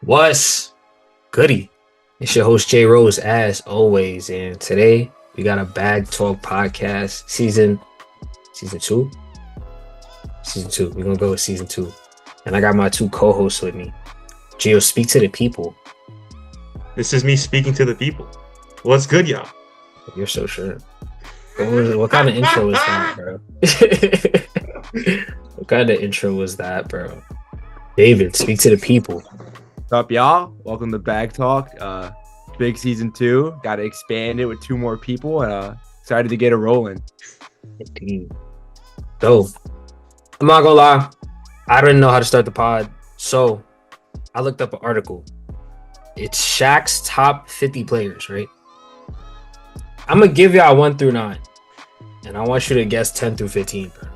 What's goody? It's your host Jay Rose as always, and today we got a BagTalk podcast season two. Season two. We're gonna go with season 2, and I got my two co-hosts with me. Gio, speak to the people. This is me speaking to the people. What's good, y'all? You're so sure. What kind of intro was that, bro? What kind of intro was that, bro? David, speak to the people. What's up, y'all? Welcome to BagTalk. Big season 2. Got to expand it with 2 more people. Excited to get it rolling. Indeed. So, I'm not gonna lie, I didn't know how to start the pod, so I looked up an article. It's Shaq's top 50 players, right? I'm gonna give y'all 1 through 9, and I want you to guess 10 through 15, bro.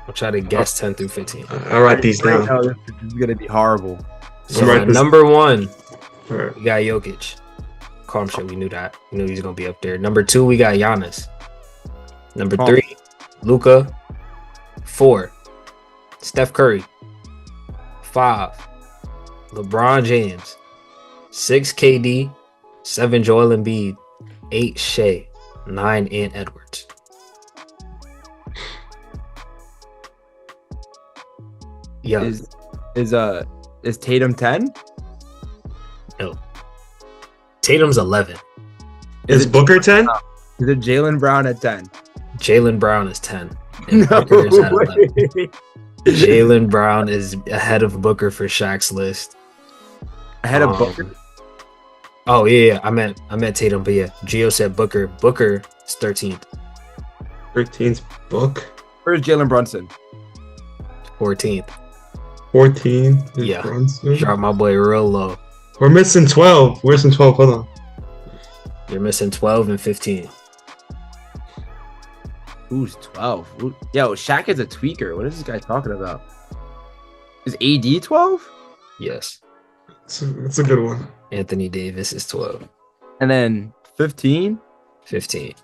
I'll try to guess 10 through 15. I'll write these down. This is gonna be horrible. So at number 1, we got Jokic. Calm shit, we knew that. We knew he was gonna be up there. Number 2, we got Giannis. Number 3, Luka. 4, Steph Curry. 5, LeBron James. 6, KD. 7, Joel Embiid. 8, Shea. 9, Ant Edwards. Yeah. Is Tatum 10? No. Tatum's 11. Is Booker 10? Is it Jaylen Brown at 10? Jaylen Brown is 10. And Booker is at 11. Jaylen Brown is ahead of Booker for Shaq's list. Ahead of Booker? Oh yeah, I meant Tatum, but yeah, Gio said Booker. Booker is 13th. 13's Book. Where's Jalen Brunson? 14th. 14 is Yeah. Brunson. Drop my boy real low. We're missing 12. Where's some 12? Hold on. You're missing 12 and 15. Who's 12? Yo, Shaq is a tweaker. What is this guy talking about? Is AD 12? Yes. It's a good one. Anthony Davis is 12. And then 15? 15.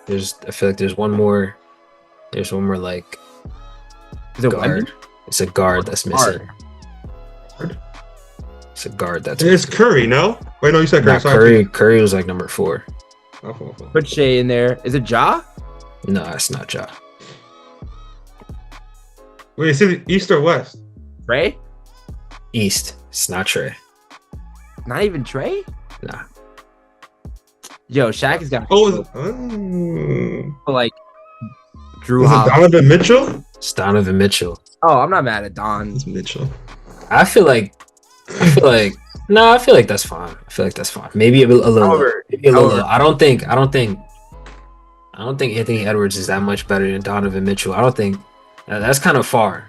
I feel like there's one more like Is it guard. Wemby? It's a guard that's missing. Guard? It's a guard that's There's Curry, no? Wait, no, you said Curry. Not Sorry. Curry was like number 4. Oh. Put Shea in there. Is it Ja? No, it's not Ja. Wait, is it East or West? Trey? East. It's not Trey. Not even Trey? Nah. Yo, Shaq has got like Drew Was it Holiday. Donovan Mitchell? It's Donovan Mitchell. Oh, I'm not mad at Don. It's Mitchell. I feel like that's fine. Maybe a little. However, Maybe a little. I don't think Anthony Edwards is that much better than Donovan Mitchell. I don't think that's kind of far.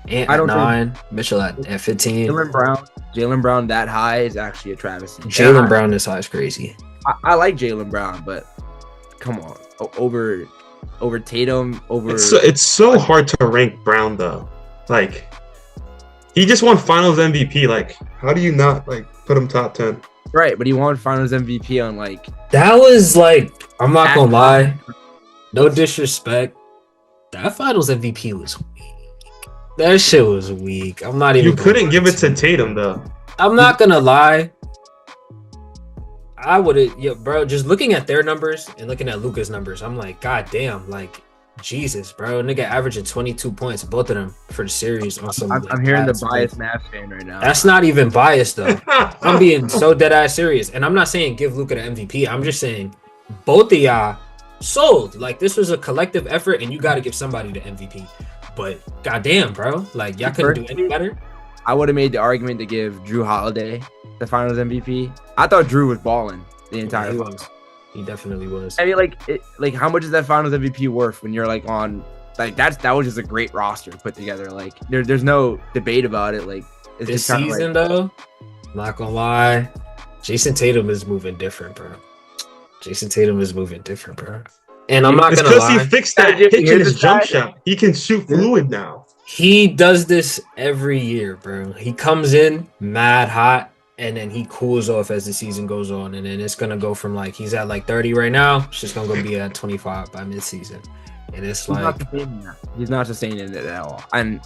Ant I at don't 9, Mitchell at 15. Jaylen Brown that high is actually a travesty. Jaylen Brown this high is crazy. I like Jaylen Brown, but come on, over Tatum, over. It's so hard to rank Brown though. Like, he just won Finals MVP. Like, how do you not put him top 10? Right, but he won Finals MVP on like. That was like, I'm not gonna lie, no disrespect. That Finals MVP was weak. That shit was weak. I'm not even. You couldn't give it to Tatum though. I'm not gonna lie. I would have, yeah, bro. Just looking at their numbers and looking at Luka's numbers, I'm like, god damn, like Jesus, bro. Nigga averaging 22 points, both of them for the series. On some, I'm hearing the biased Mavs fan right now. That's not even biased though. I'm being so dead ass serious, and I'm not saying give Luka the MVP. I'm just saying both of y'all sold. Like, this was a collective effort, and you got to give somebody the MVP. But goddamn, bro, like y'all couldn't do any better. I would have made the argument to give Drew Holiday the Finals MVP. I thought Drew was balling the entire time. He definitely was. I mean, like how much is that Finals MVP worth when you're like on like that was just a great roster to put together. Like there's no debate about it. Like it's this just season though, not gonna lie, Jason Tatum is moving different, bro. And I'm not It's gonna because lie. he fixed that hitch in his jump shot. He can shoot fluid now. He does this every year, bro. He comes in mad hot, and then he cools off as the season goes on, and then it's gonna go from like he's at like 30 right now. It's just gonna go be at 25 by midseason. and it's He's not like sustaining that. He's not sustaining it at all. And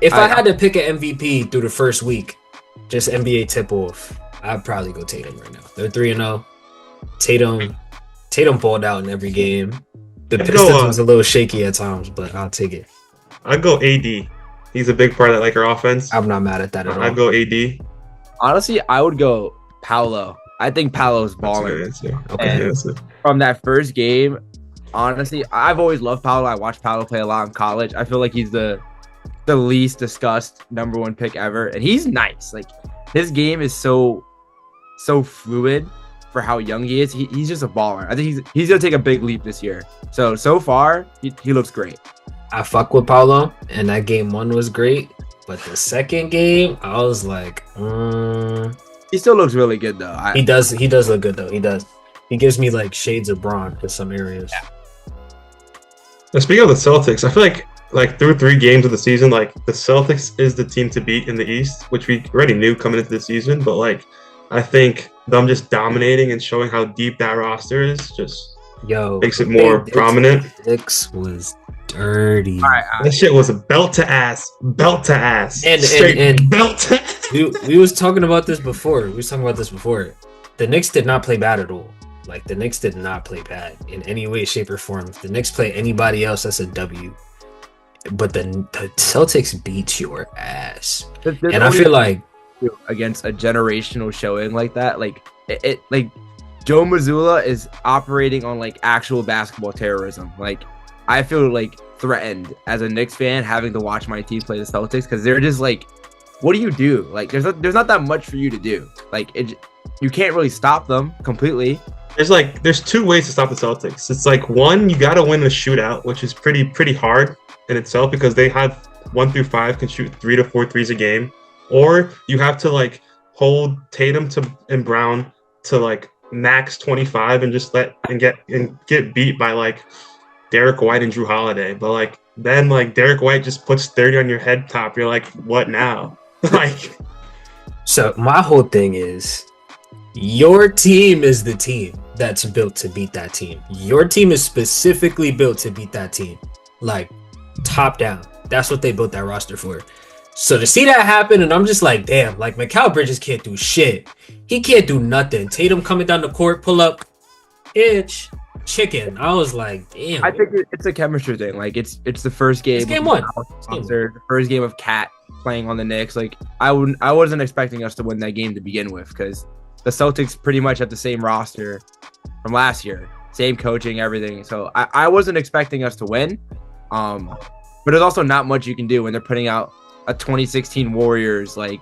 if I had to pick an MVP through the first week, just NBA tip off, I'd probably go Tatum right now. They're 3-0. Tatum balled out in every game. The Pistons was a little shaky at times, but I'll take it. I'd go AD. He's a big part of that Laker offense. I'm not mad at that at all. I'd go AD. Honestly, I would go Paolo. I think Paolo's balling. Okay. From that first game, honestly, I've always loved Paolo. I watched Paolo play a lot in college. I feel like he's the least discussed number one pick ever, and he's nice. Like his game is so fluid for how young he is. He's just a baller. I think he's gonna take a big leap this year. So far, he looks great. I fuck with Paolo, and that game 1 was great, but the second game, I was like, He still looks really good though. He does look good though. He does. He gives me like shades of Braun in some areas. Yeah. Now, speaking of the Celtics, I feel like through 3 games of the season, like the Celtics is the team to beat in the East, which we already knew coming into the season. But like, I think them just dominating and showing how deep that roster is just makes it more prominent. Six was dirty. All right. That shit was a belt to ass, and belt to ass. we was talking about this before. The Knicks did not play bad at all. Like the Knicks did not play bad in any way, shape, or form. If the Knicks play anybody else, that's a W. But the Celtics beat your ass, and I feel like against a generational showing like that, like it like Joe Mazzulla is operating on like actual basketball terrorism. Like I feel like threatened as a Knicks fan having to watch my team play the Celtics because they're just like, what do you do? Like there's not that much for you to do. Like you can't really stop them completely. There's 2 ways to stop the Celtics. It's like, one, you got to win the shootout, which is pretty hard in itself because they have 1 through 5 can shoot 3 to 4 threes a game, or you have to like hold Tatum and Brown to like max 25 and just get beat by like Derek White and Drew Holiday. But like then like Derek White just puts 30 on your head top. You're like, what now? Like, so my whole thing is your team is the team that's built to beat that team. Your team is specifically built to beat that team, like top down. That's what they built that roster for. So to see that happen, and I'm just like, damn, like Mikal Bridges can't do shit. He can't do nothing. Tatum coming down the court, pull up, itch, chicken. I was like, damn. I think it's a chemistry thing. Like it's the first game. It's game 1. The first game of Cat playing on the Knicks. Like I wasn't expecting us to win that game to begin with because the Celtics pretty much have the same roster from last year, same coaching, everything. So I wasn't expecting us to win. But there's also not much you can do when they're putting out a 2016 Warriors like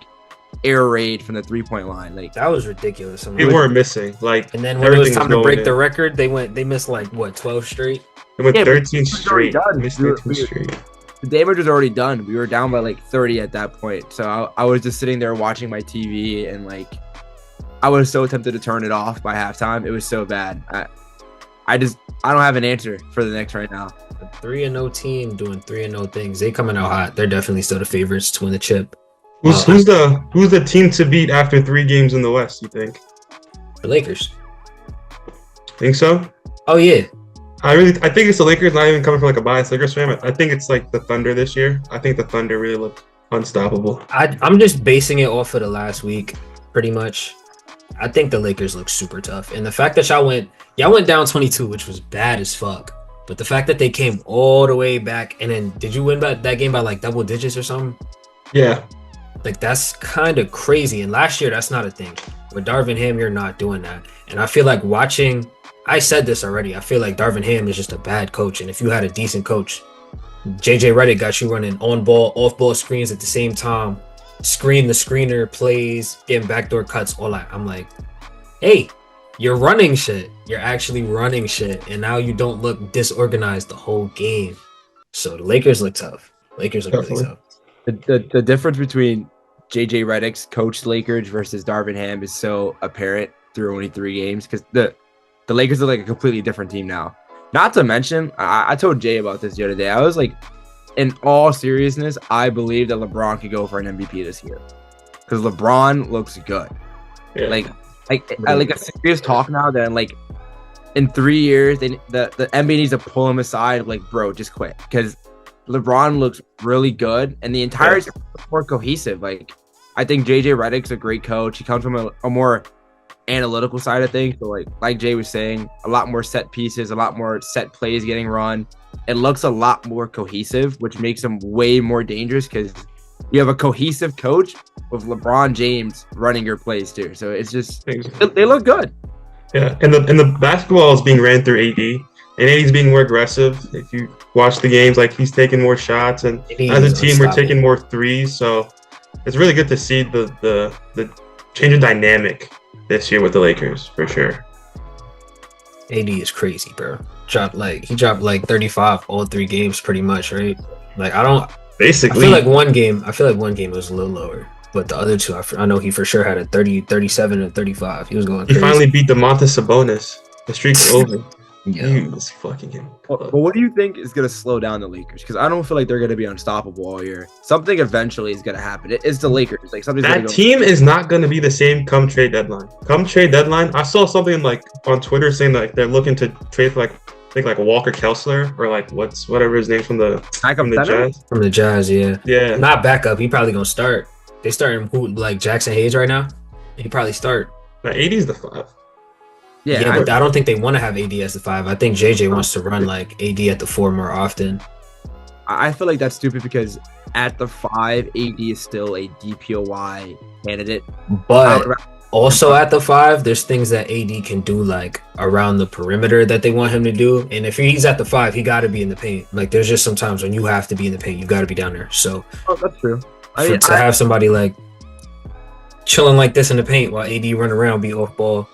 air raid from the 3-point line. Like that was ridiculous. They were missing. Like, and then when it was time to break the record, they missed like what, 12 straight? They went 13 straight. The damage was already done. We were down by like 30 at that point. So I was just sitting there watching my TV and like I was so tempted to turn it off by halftime. It was so bad. I don't have an answer for the Knicks right now. A 3-0 team doing 3-0 things. They coming out hot. They're definitely still the favorites to win the chip. Who's the team to beat after 3 games in the West, you think? The Lakers. Think so? Oh yeah. I think it's the Lakers, not even coming from like a biased Lakers fan. I think it's like the Thunder this year. I think the Thunder really look unstoppable. I'm just basing it off of the last week, pretty much. I think the Lakers look super tough. And the fact that y'all went down 22, which was bad as fuck. But the fact that they came all the way back, and then did you win that game by like double digits or something? Yeah. Like that's kind of crazy. And last year, that's not a thing. With Darvin Ham, you're not doing that. And I feel like I said this already, I feel like Darvin Ham is just a bad coach. And if you had a decent coach, JJ Redick got you running on-ball, off-ball screens at the same time, screen the screener plays, getting backdoor cuts, all that. I'm like, hey, you're running shit. You're actually running shit. And now you don't look disorganized the whole game. So the Lakers look tough. Lakers look really tough. The difference between JJ Redick's coached Lakers versus Darvin Ham is so apparent through only 3 games because the Lakers are like a completely different team now. Not to mention, I told Jay about this the other day. I was like, in all seriousness, I believe that LeBron could go for an MVP this year because LeBron looks good. Yeah. Like a serious talk now. Then like in 3 years, the NBA needs to pull him aside. Like, bro, just quit, because LeBron looks really good, and the entire team is more cohesive. Like, I think JJ Redick's a great coach. He comes from a more analytical side of things. So like Jay was saying, a lot more set pieces, a lot more set plays getting run. It looks a lot more cohesive, which makes him way more dangerous because you have a cohesive coach with LeBron James running your plays too. So it's just they look good. Yeah, and the basketball is being ran through AD, and AD's being more aggressive. If you watch the games, like he's taking more shots, and as a team, we're taking more threes. So it's really good to see the change in dynamic this year with the Lakers for sure. AD is crazy, bro. He dropped like 35 all 3 games, pretty much, right? Like I feel like one game was a little lower. But the other 2, I know he for sure had a 30, 37, and 35. He was going crazy. He finally beat DeMontis Sabonis. The streak's over. Yeah. He was fucking him. But what do you think is going to slow down the Lakers? Because I don't feel like they're going to be unstoppable all year. Something eventually is going to happen. It's the Lakers. Like that team is not going to be the same come trade deadline. Come trade deadline, I saw something like on Twitter saying like they're looking to trade for like Walker Kessler or like whatever his name from the Jazz. From the Jazz, yeah. Yeah. Not backup. He probably gonna start. They starting like Jackson Hayes right now. He probably start. Now AD's the 5. Yeah, but I don't think they want to have AD as the 5. I think JJ wants to run like AD at the 4 more often. I feel like that's stupid because at the 5, AD is still a DPOY candidate. But also at the 5, there's things that AD can do like around the perimeter that they want him to do. And if he's at the 5, he got to be in the paint. Like there's just some times when you have to be in the paint. You got to be down there. So that's true. To have somebody like chilling like this in the paint while AD run around, be off ball,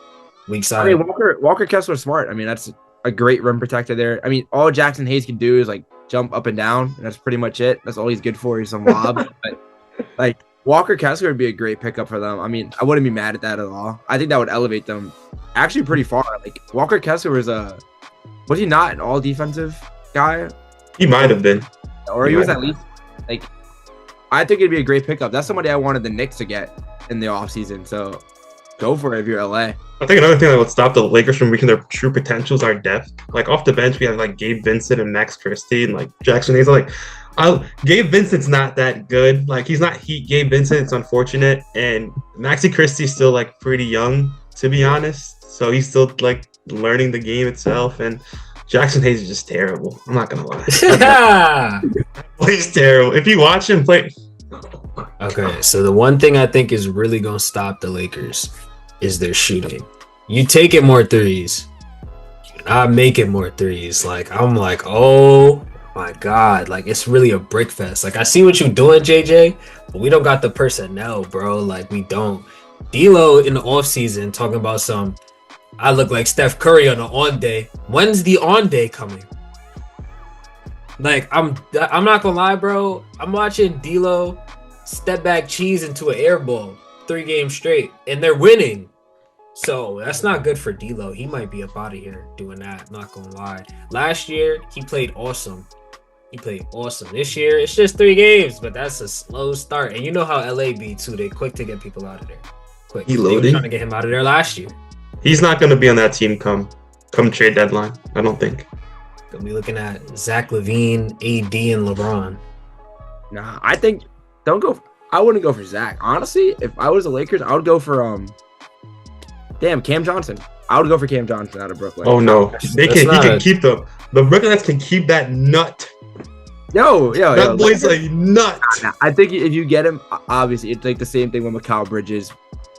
weak side. I mean, Walker Kessler's smart. I mean, that's a great rim protector there. I mean, all Jackson Hayes can do is like jump up and down, and that's pretty much it. That's all he's good for. He's some lob. But like Walker Kessler would be a great pickup for them. I mean, I wouldn't be mad at that at all. I think that would elevate them actually pretty far. Like Walker Kessler was he not an all defensive guy? He might have been, or he was at least like. I think it'd be a great pickup. That's somebody I wanted the Knicks to get in the offseason. So go for it if you're LA. I think another thing that would stop the Lakers from reaching their true potential is our depth. Like off the bench, we have like Gabe Vincent and Max Christie and like Jackson Hayes. Like, Gabe Vincent's not that good. Like he's not Gabe Vincent. It's unfortunate. And Maxi Christie's still like pretty young, to be honest. So he's still like learning the game itself. And Jackson Hayes is just terrible. I'm not gonna lie. He's terrible. If you watch him play. Okay, so the one thing I think is really gonna stop the Lakers is their shooting. You taking more threes. You're not making more threes. Like I'm like, oh my God. Like it's really a brick fest. Like I see what you're doing, JJ, but we don't got the personnel, bro. Like we don't. D'Lo in the offseason talking about I look like Steph Curry on the on day. When's the on day coming? Like I'm not gonna lie, bro. I'm watching D'Lo step back cheese into an air ball 3 games straight, and they're winning. So that's not good for D'Lo. He might be up out of here doing that. I'm not gonna lie. Last year he played awesome. This year it's just 3 games, but that's a slow start. And you know how LA be too. They quick to get people out of there. Quick. They were trying to get him out of there last year. He's not going to be on that team come trade deadline, I don't think. Gonna be looking at Zach LaVine, AD, and LeBron. Nah, I think I wouldn't go for Zach. Honestly, if I was the Lakers, I would go for Cam Johnson. I would go for Cam Johnson out of Brooklyn. Oh no, he can keep the Brooklyn Nets can keep that nut. That boy's a nut. Nah, I think if you get him, obviously it's like the same thing with Mikal Bridges,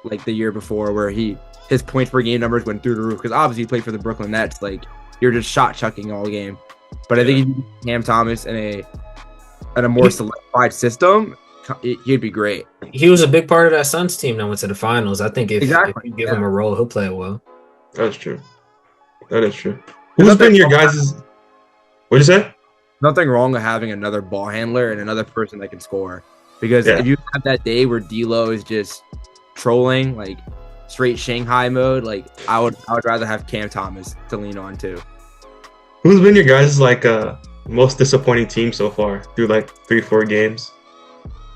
like the year before, where his points per game numbers went through the roof because obviously he played for the Brooklyn Nets. Like you're just shot chucking all game. But I think if you get Cam Thomas in a more solidified system, he'd be great. He was a big part of that Suns team that went to the finals. I think if you give him a role, he'll play it well. That's true. That is true. Who's been your guys'? What'd you say? Nothing wrong with having another ball handler and another person that can score. Because if you have that day where D'Lo is just trolling, like straight Shanghai mode, like I would rather have Cam Thomas to lean on too. Who's been your guys' like most disappointing team so far through like 3-4 games?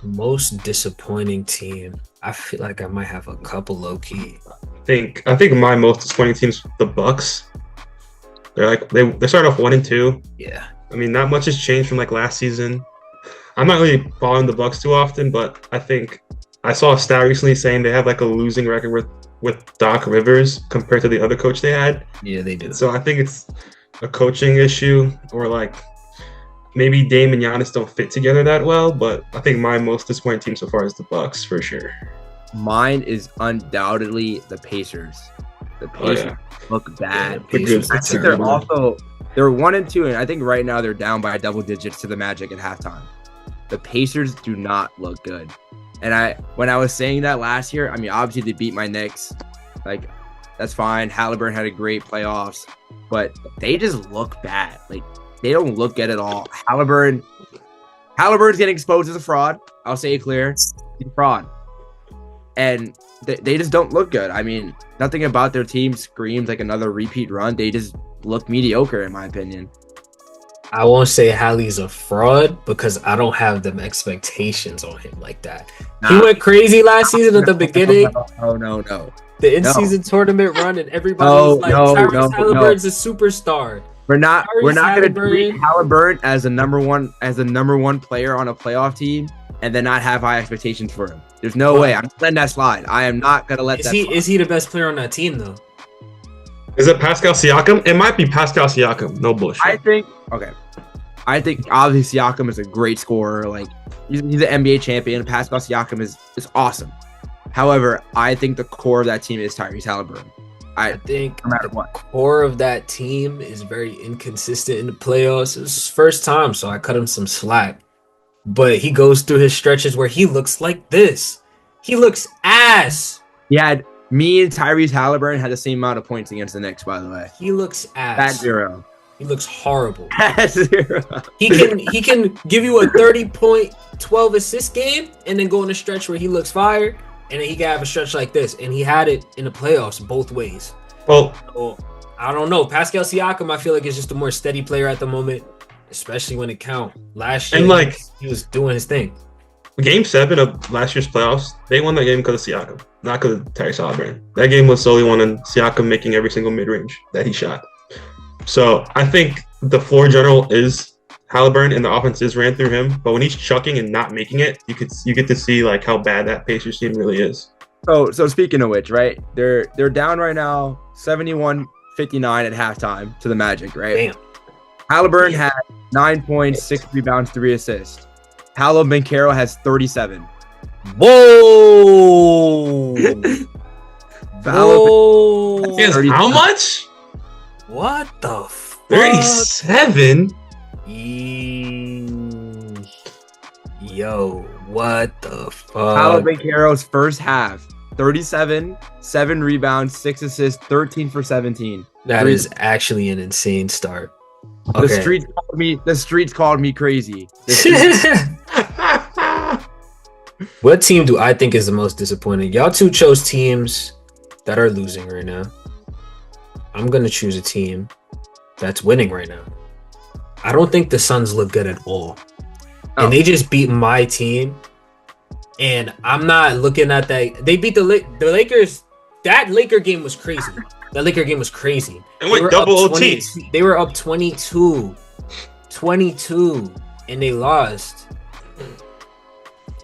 Most disappointing team. I feel like I might have a couple low key. I think my most disappointing team's the Bucks They're like they start off 1-2. Yeah. I mean, not much has changed from like last season. I'm not really following the Bucks too often, but I think I saw a stat recently saying they have like a losing record with Doc Rivers compared to the other coach they had. Yeah, they do. So I think it's a coaching issue, or like maybe Dame and Giannis don't fit together that well. But I think my most disappointing team so far is the Bucks for sure. Mine is undoubtedly the Pacers. The Pacers look bad. Yeah, Pacers I think they're 1-2, and I think right now they're down by double digits to the Magic at halftime. The Pacers do not look good. And when I was saying that last year, I mean, obviously they beat my Knicks. Like, that's fine. Halliburton had a great playoffs, but they just look bad. Like, they don't look good at all. Halliburton's getting exposed as a fraud. I'll say it clear. He's a fraud. And they just don't look good. I mean, nothing about their team screams like another repeat run. They just look mediocre, in my opinion. I won't say Hallie's a fraud because I don't have them expectations on him like that. He went crazy last season at the beginning. No. The in-season tournament run, and everybody was like, Tyrese Halliburton's a superstar. We're not going to treat Halliburton as a number one player on a playoff team and then not have high expectations for him. There's no way. I'm letting that slide. I am not going to let that slide. Is he the best player on that team, though? Is it Pascal Siakam? It might be Pascal Siakam. No bullshit. I think obviously Siakam is a great scorer. Like, he's an NBA champion. Pascal Siakam is awesome. However, I think the core of that team is Tyrese Halliburton. I think no matter the what. core of that team is very inconsistent in the playoffs. It's his first time, so I cut him some slack. But he goes through his stretches where he looks like this. He looks ass. Me and Tyrese Halliburton had the same amount of points against the Knicks, by the way. He looks ass. Bad 0. He looks horrible. Bad 0. He can give you a 30-point, 12-assist game and then go in a stretch where he looks fire, and then he can have a stretch like this. And he had it in the playoffs both ways. Well, I don't know. Pascal Siakam, I feel like, is just a more steady player at the moment, especially when it counts. Last year, and he was doing his thing. Game 7 of last year's playoffs, they won that game because of Siakam, not because of Tyrese Halliburton. That game was solely won on Siakam making every single mid-range that he shot. So I think the floor general is Halliburton, and the offense is ran through him. But when he's chucking and not making it, you get to see like how bad that Pacers team really is. So speaking of which, right? They're down right now, 71-59 at halftime to the Magic, right? Damn. Halliburton had 9 points, 6 rebounds, 3 assists. Paolo Banchero has 37. Whoa! Whoa! How much? What the fuck? 37? Yo, what the fuck? Paolo Banchero's first half, 37, 7 rebounds, 6 assists, 13 for 17. That is actually an insane start. Okay. The streets called me crazy. What team do I think is the most disappointing? Y'all two chose teams that are losing right now. I'm gonna choose a team that's winning right now. I don't think the Suns look good at all. And they just beat my team. And I'm not looking at that. They beat the Lakers. That Laker game was crazy. And went double OT. They were up 22, and they lost.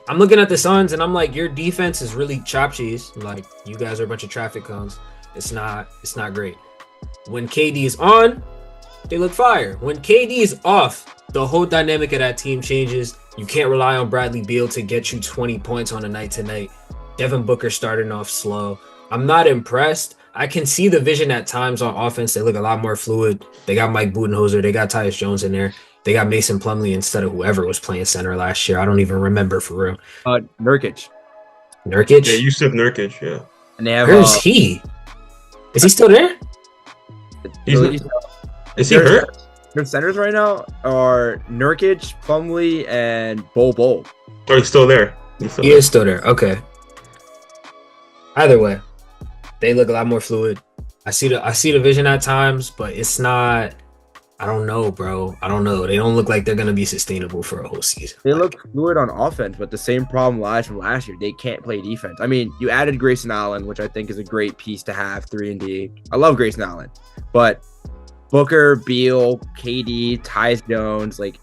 I'm looking at the Suns, and I'm like, your defense is really chop cheese. Like, you guys are a bunch of traffic cones. It's not great. When KD is on, they look fire. When KD is off, the whole dynamic of that team changes. You can't rely on Bradley Beal to get you 20 points on a night-to-night. Devin Booker starting off slow. I'm not impressed. I can see the vision at times on offense. They look a lot more fluid. They got Mike Budenholzer. They got Tyus Jones in there. They got Mason Plumlee instead of whoever was playing center last year. I don't even remember for real. Nurkic? Yeah, Yusuf Nurkic, yeah. And they have, where's he? Is he still there? Is he hurt? Their centers right now are Nurkic, Plumlee, and Bol. Or he's still there. He is still there. Okay. Either way, they look a lot more fluid. I see the vision at times, but it's not. I don't know, bro. I don't know. They don't look like they're gonna be sustainable for a whole season. They look fluid on offense, but the same problem lies from last year. They can't play defense. I mean, you added Grayson Allen, which I think is a great piece to have 3-and-D. I love Grayson Allen, but Booker, Beal, KD, Tyus Jones, like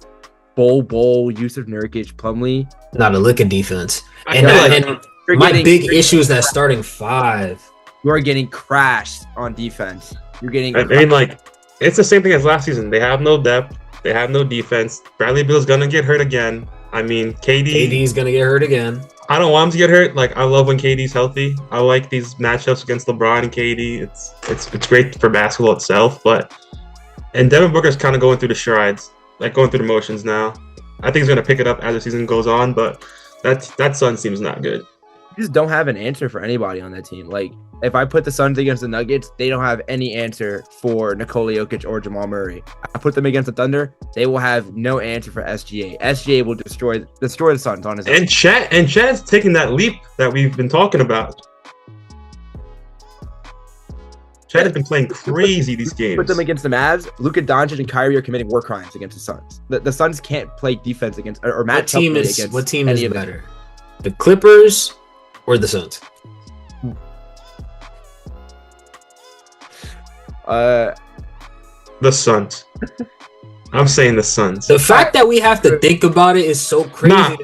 Bol, Yusuf Nurkic, Plumlee. Not a lick of defense. I And, feel like and my big issue is that starting five. You are getting crashed on defense. You're getting. I mean, like, it's the same thing as last season. They have no depth. They have no defense. Bradley Beal's gonna get hurt again. I mean, KD's gonna get hurt again. I don't want him to get hurt. Like, I love when KD's healthy. I like these matchups against LeBron and KD. It's great for basketball itself, and Devin Booker's kind of going through the strides, like going through the motions now. I think he's gonna pick it up as the season goes on, but that Suns team's not good. You just don't have an answer for anybody on that team. Like, if I put the Suns against the Nuggets, they don't have any answer for Nikola Jokic or Jamal Murray. I put them against the Thunder, they will have no answer for SGA. SGA will destroy the Suns on his own. And Chet's taking that leap that we've been talking about. Chet has been playing crazy these games. Put them against the Mavs. Luka Doncic and Kyrie are committing war crimes against the Suns. The Suns can't play defense against or match up against. What team is better? The Clippers or the Suns? The Suns. I'm saying the Suns. The fact that we have to think about it is so crazy.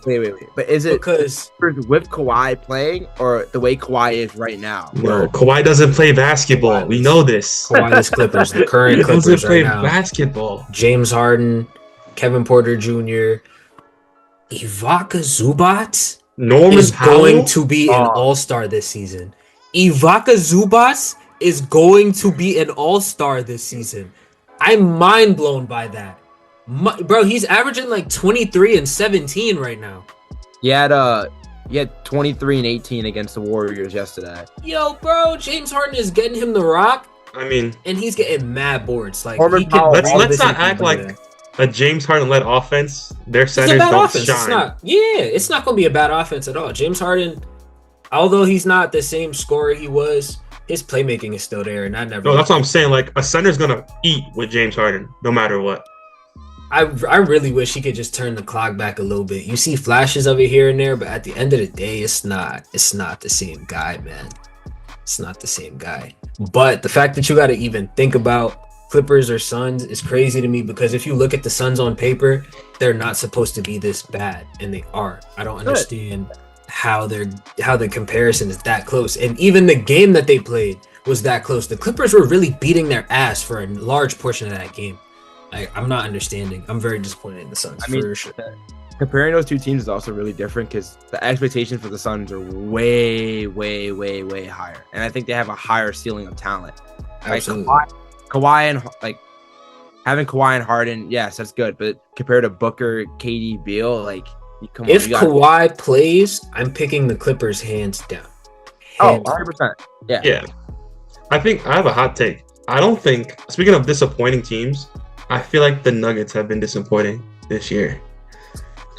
Wait. But is it because with Kawhi playing or the way Kawhi is right now? No, Kawhi doesn't play basketball. We know this. Kawhi's Clippers, the current Clippers doesn't play right now. basketball. James Harden, Kevin Porter Jr., Ivica Zubac is going to be an all-star this season. Ivica Zubac is going to be an all-star this season. I'm mind blown by that. Bro, he's averaging like 23 and 17 right now. He had 23 and 18 against the Warriors yesterday. Yo, bro, James Harden is getting him the rock. I mean, and he's getting mad boards. Like, let's not act like a James Harden-led offense. Their centers don't shine. It's not going to be a bad offense at all. James Harden, although he's not the same scorer he was, his playmaking is still there, and I never. No, that's what I'm saying. Like, a center's gonna eat with James Harden, no matter what. I really wish he could just turn the clock back a little bit. You see flashes of it here and there, but at the end of the day, it's not the same guy, man. It's not the same guy. But the fact that you got to even think about Clippers or Suns is crazy to me, because if you look at the Suns on paper, they're not supposed to be this bad, and they are. I don't understand how the comparison is that close. And even the game that they played was that close. The Clippers were really beating their ass for a large portion of that game. I'm not understanding. I'm very disappointed in the Suns for sure. Comparing those two teams is also really different because the expectations for the Suns are way, way, way, way higher, and I think they have a higher ceiling of talent. Absolutely. Like Kawhi and having Kawhi and Harden, yes, that's good. But compared to Booker, KD, Beal, if Kawhi plays, I'm picking the Clippers hands down. 100%. Yeah. I think I have a hot take. I don't think, speaking of disappointing teams, I feel like the Nuggets have been disappointing this year.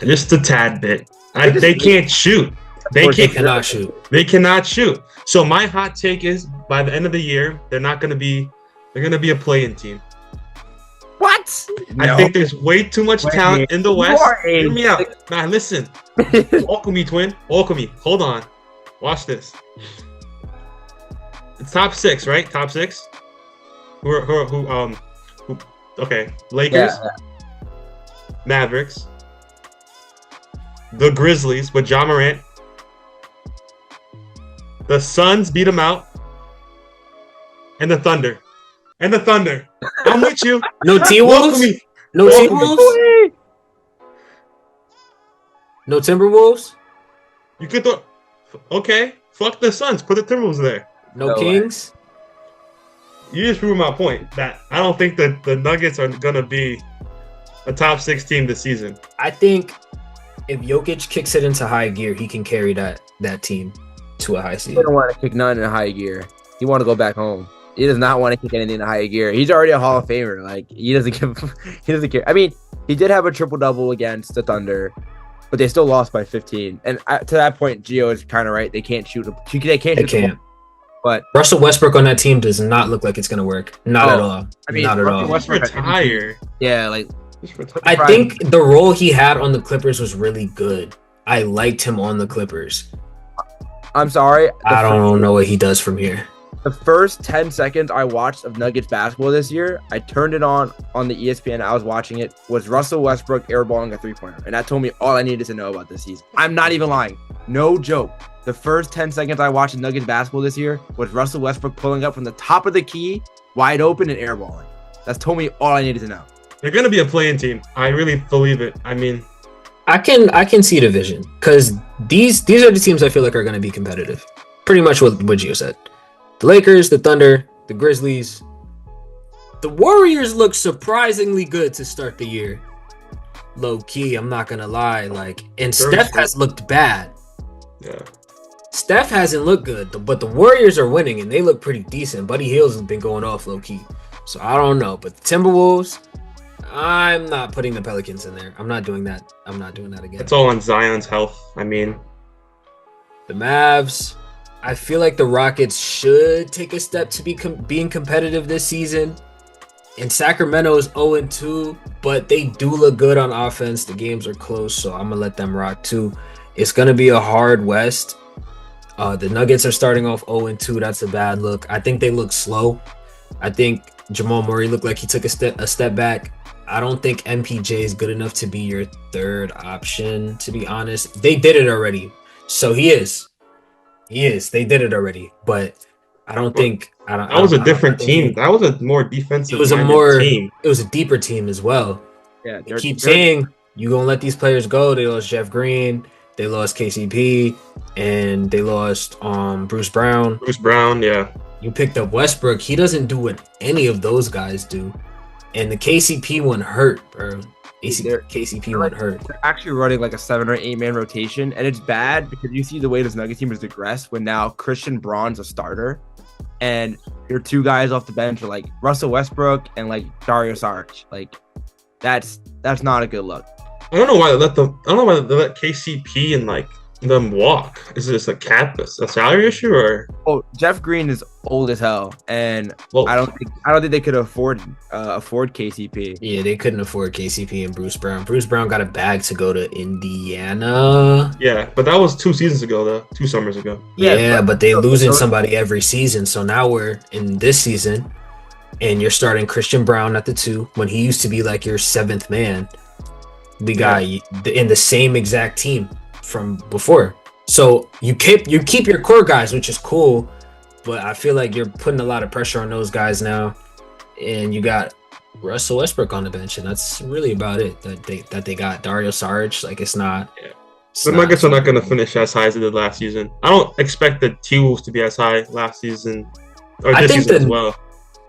Just a tad bit. They can't shoot. They cannot shoot. They cannot shoot. So my hot take is, by the end of the year, they're going to be a play-in team. What? I think there's way too much talent in the West. Hear me out. Nah, listen. Walk with me, twin. Walk with me. Hold on. Watch this. It's top 6, right? Top 6. Okay. Lakers. Mavericks. The Grizzlies with Ja Morant. The Suns beat them out. And the Thunder. I'm with you. No T-Wolves? No T-Wolves? No Timberwolves? You could throw... Okay. Fuck the Suns. Put the Timberwolves there. No Kings? You just proved my point that I don't think that the Nuggets are going to be a top 6 team this season. I think if Jokic kicks it into high gear, he can carry that team to a high seed. He doesn't want to kick none in high gear. He want to go back home. He does not want to kick anything in high gear. He's already a Hall of Famer. Like, he doesn't care. I mean, he did have a triple-double against the Thunder, but they still lost by 15. And to that point, Gio is kind of right. They can't shoot. They can't. But Russell Westbrook on that team does not look like it's going to work. Not at all. I mean, not at all. Westbrook retire. Yeah, I think the role he had on the Clippers was really good. I liked him on the Clippers. I'm sorry. I don't know what he does from here. The first 10 seconds I watched of Nuggets basketball this year, I turned it on the ESPN. I was watching it. Was Russell Westbrook airballing a 3-pointer, and that told me all I needed to know about this season. I'm not even lying. No joke. The first 10 seconds I watched Nuggets basketball this year was Russell Westbrook pulling up from the top of the key, wide open, and airballing. That's told me all I needed to know. They're gonna be a play-in team. I really believe it. I mean, I can see the vision because these are the teams I feel like are going to be competitive. Pretty much what Gio said. The Lakers, the Thunder, the Grizzlies. The Warriors look surprisingly good to start the year. Low key, I'm not going to lie. And Steph has looked bad. Yeah. Steph hasn't looked good, but the Warriors are winning and they look pretty decent. Buddy Hield has been going off low key. So I don't know. But the Timberwolves, I'm not putting the Pelicans in there. I'm not doing that. I'm not doing that again. It's all on Zion's health. I mean, the Mavs, I feel like the Rockets should take a step to being competitive this season. And Sacramento is 0-2, but they do look good on offense. The games are close, so I'm going to let them rock too. It's going to be a hard West. The Nuggets are starting off 0-2. That's a bad look. I think they look slow. I think Jamal Murray looked like he took a step back. I don't think MPJ is good enough to be your third option, to be honest. They did it already. So he is. They did it already. But I don't think... That was a different team. That was a more defensive team. It was a deeper team as well. Yeah, they keep saying, you're going to let these players go. They lost Jeff Green. They lost KCP. And they lost Bruce Brown. Bruce Brown, yeah. You picked up Westbrook. He doesn't do what any of those guys do. And the KCP one hurt, bro. KCP one hurt. They're actually running like a 7 or 8 man rotation, and it's bad because you see the way this Nuggets team has digressed when now Christian Braun's a starter, and your 2 guys off the bench are like Russell Westbrook and like Dario Saric. Like that's not a good look. I don't know why they let KCP and like them walk. Is this a salary issue or? Oh, Jeff Green is old as hell, and I don't think they could afford KCP. Yeah, they couldn't afford KCP and Bruce Brown. Bruce Brown got a bag to go to Indiana. Yeah, but that was 2 seasons ago, though. 2 summers ago. Yeah, but they losing somebody every season. So now we're in this season, and you're starting Christian Brown at the 2 when he used to be like your 7th man. The guy in the same exact team from before. So you keep your core guys, which is cool, but I feel like you're putting a lot of pressure on those guys now, and you got Russell Westbrook on the bench, and that's really about it that they got Dario Saric. Like it's not. Yeah. The Nuggets are not going to finish as high as they did last season. I don't expect the T-Wolves to be as high last season or this season as well.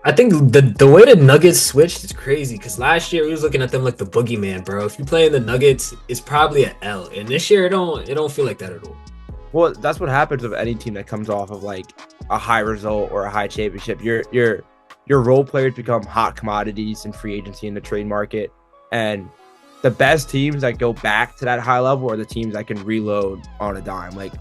I think the way the Nuggets switched is crazy because last year we was looking at them like the boogeyman, bro. If you play in the Nuggets, it's probably an L, and this year it don't feel like that at all. Well, that's what happens with any team that comes off of like a high result or a high championship. Your role players become hot commodities in free agency in the trade market, and the best teams that go back to that high level are the teams that can reload on a dime. Like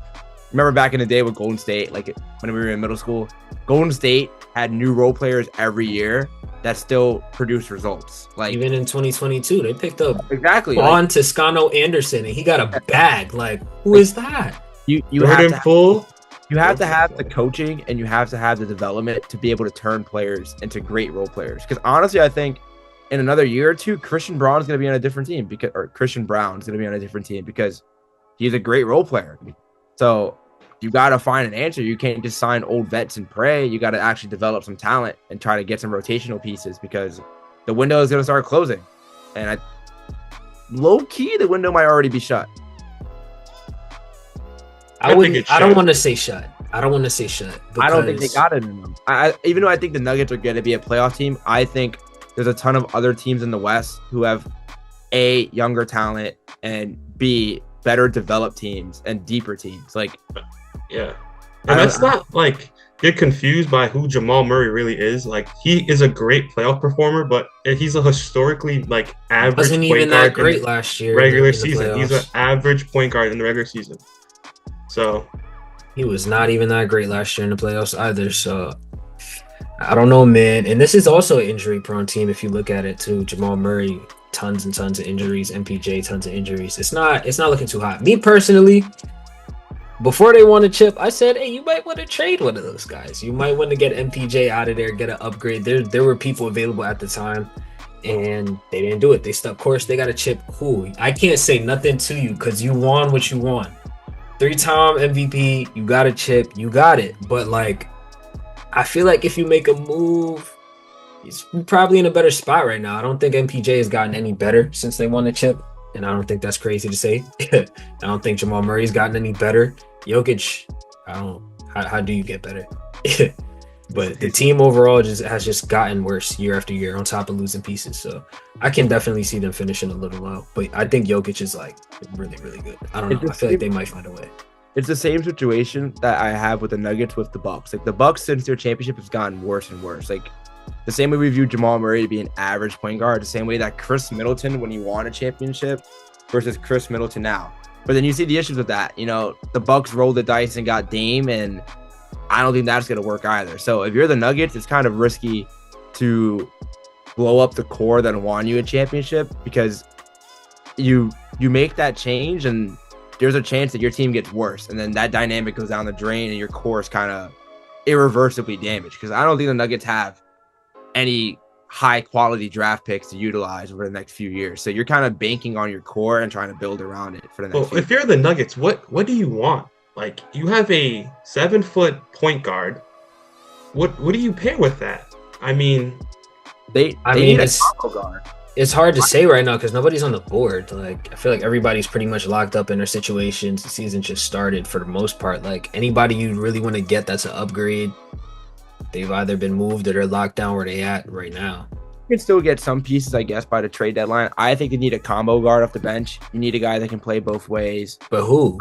remember back in the day with Golden State, like when we were in middle school, Golden State had new role players every year that still produced results. Like even in 2022, they picked up Juan Toscano Anderson, and he got a bag. Like who is that? You have to have the coaching and you have to have the development to be able to turn players into great role players. Because honestly, I think in another year or 2, Christian Brown's going to be on a different team because he's a great role player. So you got to find an answer. You can't just sign old vets and pray. You got to actually develop some talent and try to get some rotational pieces because the window is going to start closing. And low key, the window might already be shut. I don't want to say shut. I don't think they got it in them. Even though I think the Nuggets are going to be a playoff team, I think there's a ton of other teams in the West who have A, younger talent, and B, better developed teams and deeper teams. Like, yeah. And that's not like get confused by who Jamal Murray really is. Like, he is a great playoff performer, but he's a historically like average. Wasn't even that great last year. Regular season, he's an average point guard in the regular season. So he was not even that great last year in the playoffs either. So I don't know, man. And this is also an injury-prone team if you look at it too. Jamal Murray, tons and tons of injuries. MPJ, tons of injuries. It's not looking too hot. Me personally, before they won a chip, I said, hey, you might want to trade one of those guys. You might want to get MPJ out of there, get an upgrade. There were people available at the time, and they didn't do it. They stuck course. They got a chip. Cool. I can't say nothing to you because you won what you won. 3-time MVP. You got a chip. You got it. But like, I feel like if you make a move, he's probably in a better spot right now. I don't think MPJ has gotten any better since they won the chip. And I don't think that's crazy to say. I don't think Jamal Murray's gotten any better. Jokic, how do you get better? But the team overall has just gotten worse year after year on top of losing pieces. So I can definitely see them finishing a little low. But I think Jokic is like really, really good. I don't know. I feel like they might find a way. It's the same situation that I have with the Nuggets with the Bucks. Like the Bucks since their championship has gotten worse and worse. Like the same way we view Jamal Murray to be an average point guard, the same way that Chris Middleton when he won a championship versus Chris Middleton now. But then you see the issues with that. You know, the Bucks rolled the dice and got Dame, and I don't think that's going to work either. So if you're the Nuggets, it's kind of risky to blow up the core that won you a championship because you make that change and there's a chance that your team gets worse. And then that dynamic goes down the drain and your core is kind of irreversibly damaged because I don't think the Nuggets have any high quality draft picks to utilize over the next few years. So you're kind of banking on your core and trying to build around it for the next few if you're the Nuggets, what do you want? Like you have a 7-foot point guard. What do you pair with that? I mean, they need a combo guard. It's hard to say right now because nobody's on the board. Like I feel like everybody's pretty much locked up in their situations. The season just started for the most part. Like anybody you really want to get that's an upgrade, they've either been moved or they're locked down where they at right now. You can still get some pieces, I guess, by the trade deadline. I think you need a combo guard off the bench. You need a guy that can play both ways. But who?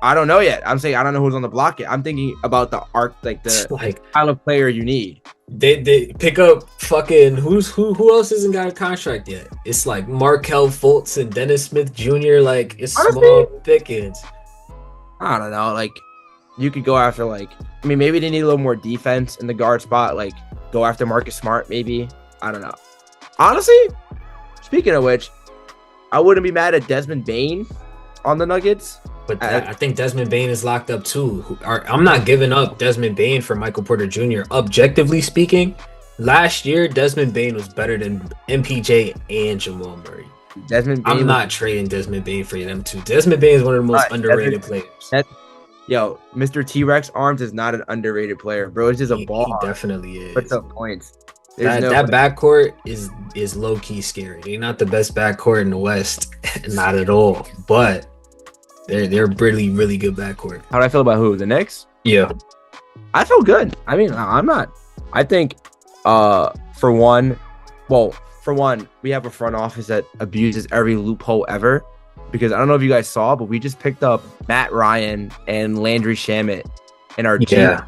I don't know yet. I'm saying I don't know who's on the block yet. I'm thinking about the arc, like the style of player you need. They pick up fucking who else hasn't got a contract yet? It's like Markelle Fultz and Dennis Smith Jr. Like it's honestly, small pickings. I don't know. Like you could go after maybe they need a little more defense in the guard spot. Like go after Marcus Smart maybe. I don't know. Honestly, speaking of which, I wouldn't be mad at Desmond Bane on the Nuggets. But I think Desmond Bane is locked up too. I'm not giving up Desmond Bane for Michael Porter Jr. Objectively speaking, last year Desmond Bane was better than MPJ and Jamal Murray. I'm not trading Desmond Bane for them two. Desmond Bane is one of the most underrated players. Mr. T-Rex Arms is not an underrated player, bro. It's just a ball. He definitely is. Puts up points. That backcourt is low key scary. They're not the best backcourt in the West, not at all. But they're really, really good backcourt. How do I feel about who? The Knicks? Yeah. I feel good. I mean, I'm not. I think, for one, we have a front office that abuses every loophole ever. Because I don't know if you guys saw, but we just picked up Matt Ryan and Landry Shamet in our team.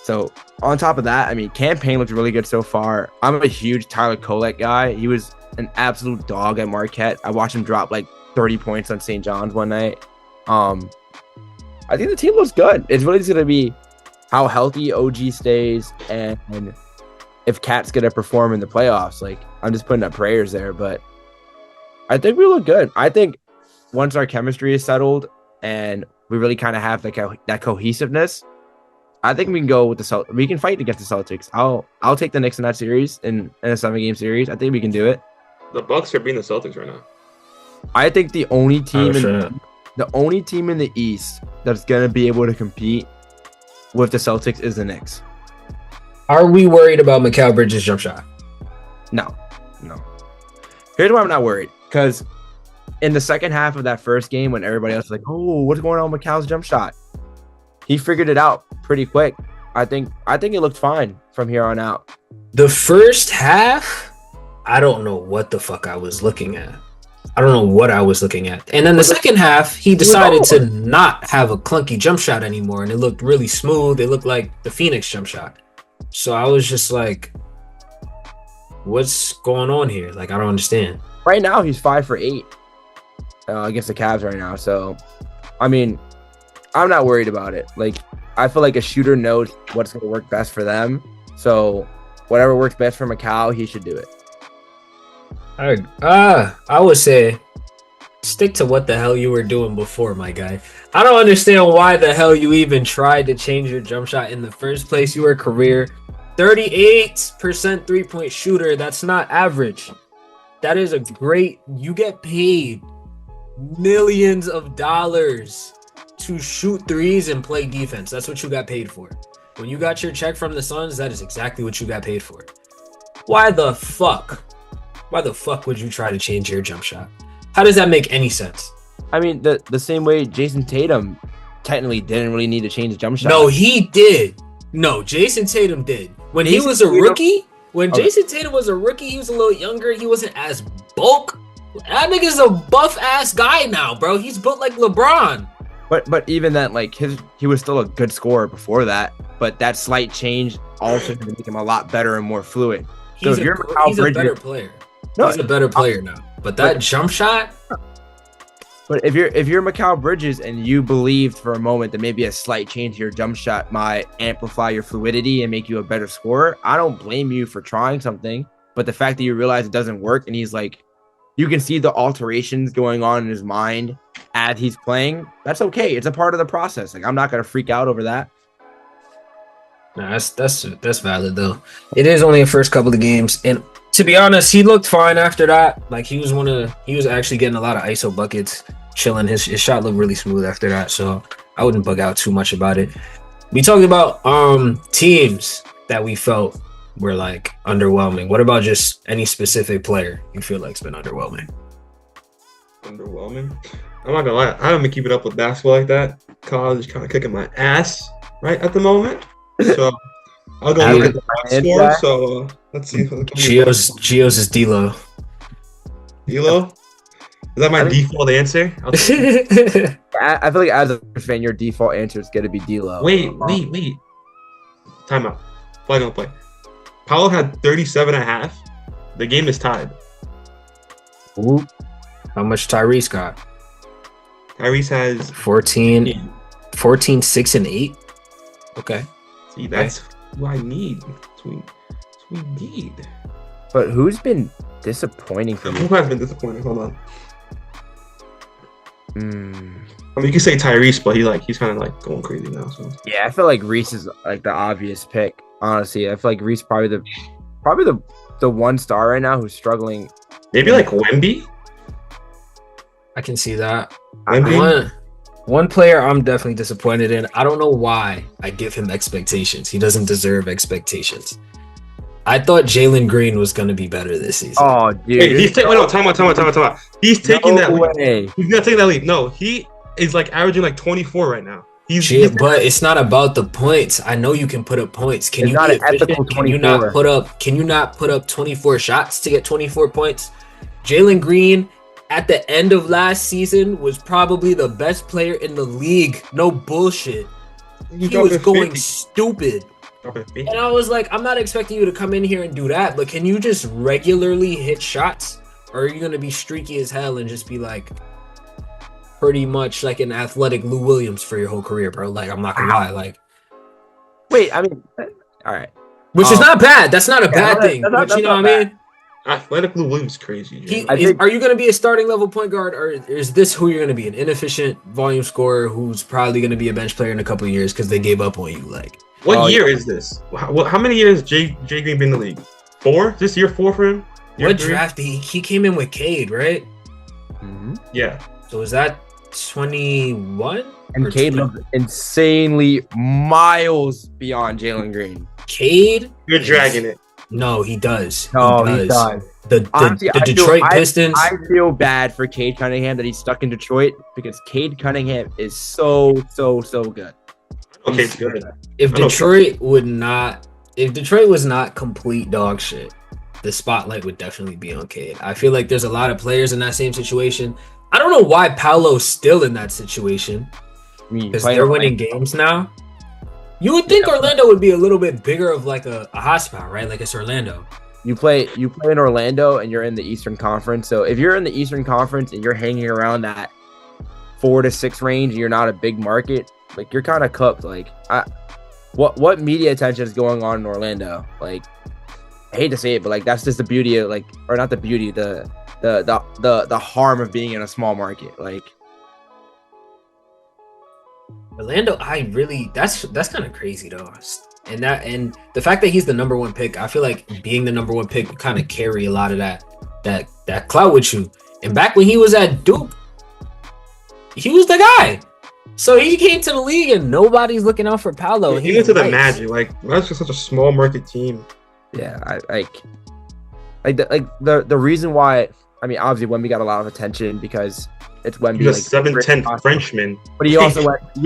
So on top of that, I mean, Cam Payne looks really good so far. I'm a huge Tyler Kolek guy. He was an absolute dog at Marquette. I watched him drop 30 points on St. John's one night. I think the team looks good. It's really just going to be how healthy OG stays and if Cat's going to perform in the playoffs. I'm just putting up prayers there, but I think we look good. I think once our chemistry is settled and we really kind of have that cohesiveness, I think we can go with the Celtics. We can fight against the Celtics. I'll take the Knicks in that series in a 7-game series. I think we can do it. The Bucks are beating the Celtics right now. I think the only team in the East that's gonna be able to compete with the Celtics is the Knicks. Are we worried about Mikal Bridges' jump shot? No. Here's why I'm not worried. Because in the second half of that first game, when everybody else was like, "Oh, what's going on with Mikal's jump shot?" He figured it out pretty quick. I think it looked fine from here on out. The first half, I don't know what the fuck I was looking at. I don't know what I was looking at. And then the second half, he decided to not have a clunky jump shot anymore, and it looked really smooth. It looked like the Phoenix jump shot. So I was just like, what's going on here? I don't understand. Right now, he's 5 for 8 against the Cavs right now. So, I mean, I'm not worried about it. I feel like a shooter knows what's going to work best for them. So, whatever works best for Mikal, he should do it. I would say Stick to what the hell you were doing before, my guy. I don't understand why the hell you even tried to change your jump shot in the first place. You were a career 38% 3-point shooter. That's not average. That is a great. You get paid millions of dollars to shoot threes and play defense. That's what you got paid for. When you got your check from the Suns, that is exactly what you got paid for. Why the fuck would you try to change your jump shot? How does that make any sense? I mean, the same way Jason Tatum technically didn't really need to change his jump shot. No, he did. No, Jason Tatum did. When he was a rookie, Jason Tatum was a rookie, he was a little younger. He wasn't as bulk. That nigga's a buff ass guy now, bro. He's built like LeBron. But even then, like he was still a good scorer before that. But that slight change also to make him a lot better and more fluid. He's a better player. No, he's a better player now. But that jump shot. But if you're Mikal Bridges and you believed for a moment that maybe a slight change to your jump shot might amplify your fluidity and make you a better scorer, I don't blame you for trying something. But the fact that you realize it doesn't work and he's like, you can see the alterations going on in his mind as he's playing. That's okay. It's a part of the process. Like, I'm not gonna freak out over that. Nah, that's valid though. It is only the first couple of games, and to be honest, he looked fine after that. Like he was actually getting a lot of ISO buckets, chilling. His shot looked really smooth after that, so I wouldn't bug out too much about it. We talked about teams that we felt were like underwhelming. What about just any specific player you feel like's been underwhelming? Underwhelming? I'm not gonna lie, I haven't been keeping up with basketball like that. College is kind of kicking my ass right at the moment. So I'll go look at the box score. So let's see. Geo's is D-Lo. D-Lo? Is that my default answer? I feel like as a fan, your default answer is going to be D-Lo. Wait. Time out. Play. Paolo had 37.5. The game is tied. Ooh. How much Tyrese got? Tyrese has 14, 6, and 8. Okay. See, that's who I need. That's what we need. But who's been disappointing for you? Who has been disappointing? Hold on. I mean, you can say Tyrese, but he's kind of like going crazy now. So yeah, I feel like Reese is like the obvious pick. Honestly, I feel like Reese probably the one star right now who's struggling. Maybe like Wemby. I can see that. One player I'm definitely disappointed in. I don't know why I give him expectations. He doesn't deserve expectations. I thought Jalen Green was going to be better this season. Oh, dude. Hey, he's taking time out. He's taking that lead. He's not taking that lead. No, he is like averaging like 24 right now. But it's not about the points. I know you can put up points. Can you not put up 24 shots to get 24 points? Jalen Green at the end of last season was probably the best player in the league. No bullshit. He was going stupid. And I was like, I'm not expecting you to come in here and do that, but can you just regularly hit shots? Or are you going to be streaky as hell and just be like pretty much like an athletic Lou Williams for your whole career, bro? Like, I'm not going to lie. Like, wait, I mean, all right. Which is not bad. That's not a bad thing. But you know what I mean? Athletic Lou Williams crazy. Are you going to be a starting level point guard, or is this who you're going to be? An inefficient volume scorer who's probably going to be a bench player in a couple of years because they gave up on you? Like, what year is this? How many years has Jay Green been in the league? 4? Is this year 4 for him? What draft? He came in with Cade, right? Mm-hmm. Yeah. So is that 21? And Cade looked insanely miles beyond Jalen Green. Cade? You're dragging it. No, he does. No, he does. Honestly, the Detroit Pistons. I feel bad for Cade Cunningham that he's stuck in Detroit because Cade Cunningham is so good. Okay, good. If Detroit was not complete dog shit, the spotlight would definitely be on Cade. I feel like there's a lot of players in that same situation. I don't know why Paolo's still in that situation because they're winning games now. You would think Orlando would be a little bit bigger of like a hotspot, right? Like it's Orlando. You play in Orlando and you're in the Eastern Conference. So if you're in the Eastern Conference and you're hanging around that 4 to 6 range and you're not a big market, like you're kind of cooked. Like what media attention is going on in Orlando? Like I hate to say it, but like that's just the beauty of like, or not the beauty, the the harm of being in a small market. Like Orlando, that's kind of crazy though. And the fact that he's the number one pick, I feel like being the number one pick would kind of carry a lot of that clout with you. And back when he was at Duke, he was the guy. So he came to the league and nobody's looking out for Paolo. He went to the Magic. Like that's just such a small market team. Yeah, the reason why, I mean, obviously Wemby got a lot of attention because it's Wemby. He's a 7'10" Frenchman. But you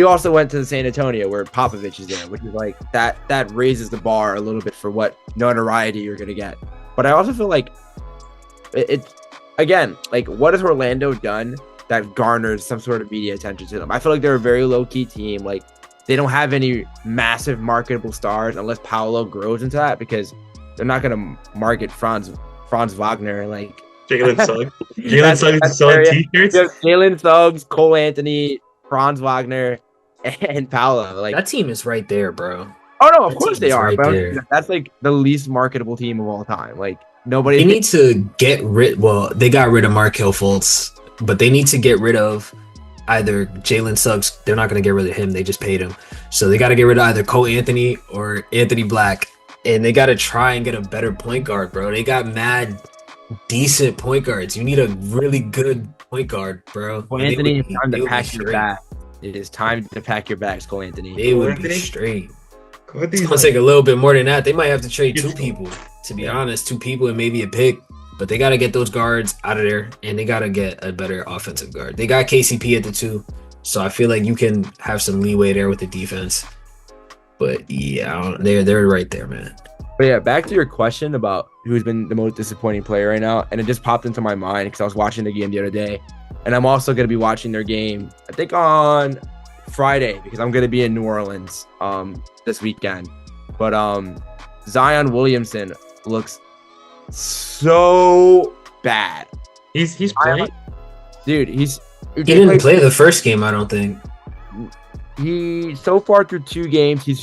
also went to the San Antonio where Popovich is there, which is like that raises the bar a little bit for what notoriety you're gonna get. But I also feel like it's again, like, what has Orlando done that garners some sort of media attention to them? I feel like they're a very low-key team. Like, they don't have any massive marketable stars unless Paolo grows into that, because they're not going to market Franz Wagner. Like, Jalen Suggs. Jalen Suggs is selling t-shirts. Jalen Suggs, Cole Anthony, Franz Wagner, and Paolo. Like, that team is right there, bro. Oh, no, of course they are. Right, but that's like the least marketable team of all time. Like, nobody. They need to get rid. Well, they got rid of Markelle Fultz, but they need to get rid of either Jalen Suggs. They're not going to get rid of him. They just paid him. So they got to get rid of either Cole Anthony or Anthony Black. And they got to try and get a better point guard, bro. They got mad decent point guards. You need a really good point guard, bro. Cole Anthony, it's time to pack your bag. It is time to pack your bags, Cole Anthony. They would be straight. It's going to take a little bit more than that. They might have to trade two people, to be honest. Two people and maybe a pick. But they got to get those guards out of there, and they got to get a better offensive guard. They got KCP at the 2, so I feel like you can have some leeway there with the defense. But yeah, they're right there, man. But yeah, back to your question about who's been the most disappointing player right now, and it just popped into my mind because I was watching the game the other day, and I'm also going to be watching their game, I think, on Friday, because I'm going to be in New Orleans this weekend. But Zion Williamson looks so bad. He's playing, dude. He didn't play the first game, I don't think. He so far through 2 games, he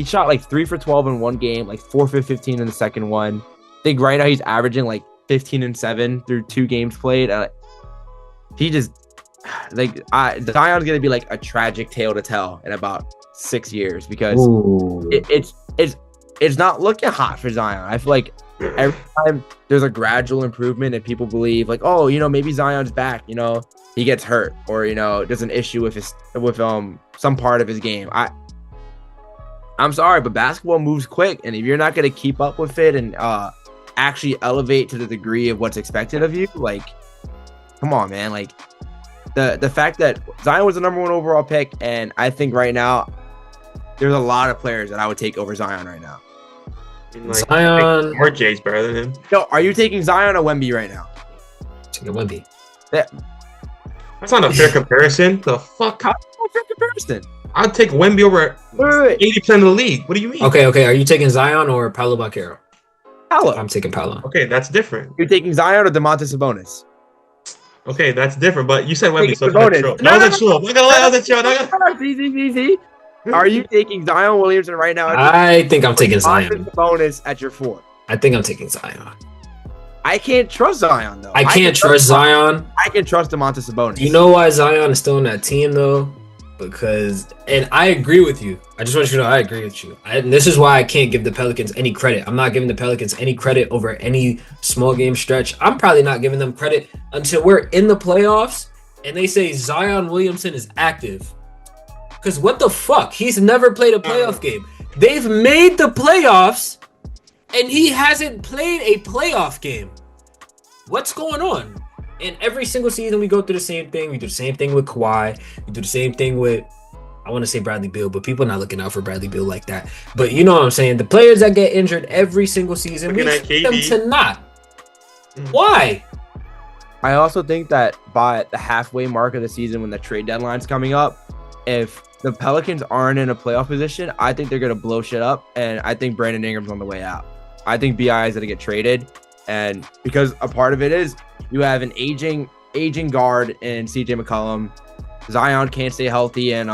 shot like 3 for 12 in one game, like 4 for 15 in the second one. I think right now he's averaging like 15 and 7 through 2 games played. He just Zion's gonna be like a tragic tale to tell in about 6 years, because it's not looking hot for Zion. I feel like every time there's a gradual improvement and people believe like, oh, maybe Zion's back, he gets hurt, or there's an issue with some part of his game. I'm sorry, but basketball moves quick, and if you're not going to keep up with it and actually elevate to the degree of what's expected of you, like, come on, man. Like, the fact that Zion was the number 1 overall pick, and I think right now there's a lot of players that I would take over Zion right now. Like, Zion, RJ's better than him. Yo, are you taking Zion or Wemby right now? Taking Wemby. Yeah. That's not a fair comparison. The fuck? How's that a fair comparison? I'd take Wemby over 80% of the league. What do you mean? Okay. Are you taking Zion or Paolo Banchero? Paolo. I'm taking Paolo. Okay, that's different. You're taking Zion or Domantas Sabonis? Okay, that's different. But you said Wemby, so Sabonis. I wasn't sure. Easy. Are you taking Zion Williamson right now? I think I'm taking Zion. Bonus at your 4. I think I'm taking Zion. I can't trust Zion though. I can't trust Zion. I can trust Domantas Sabonis. You know why Zion is still on that team though? Because, and I agree with you. I just want you to know I agree with you. And this is why I can't give the Pelicans any credit. I'm not giving the Pelicans any credit over any small game stretch. I'm probably not giving them credit until we're in the playoffs and they say Zion Williamson is active. Because what the fuck? He's never played a playoff game. They've made the playoffs, and he hasn't played a playoff game. What's going on? And every single season, we go through the same thing. We do the same thing with Kawhi. We do the same thing with, I want to say Bradley Beal, but people are not looking out for Bradley Beal like that. But you know what I'm saying? The players that get injured every single season, we expect them to not. Why? I also think that by the halfway mark of the season, when the trade deadline's coming up, if the Pelicans aren't in a playoff position, I think they're going to blow shit up, and I think Brandon Ingram's on the way out. I think BI is going to get traded, and because a part of it is you have an aging guard in CJ McCollum. Zion can't stay healthy, and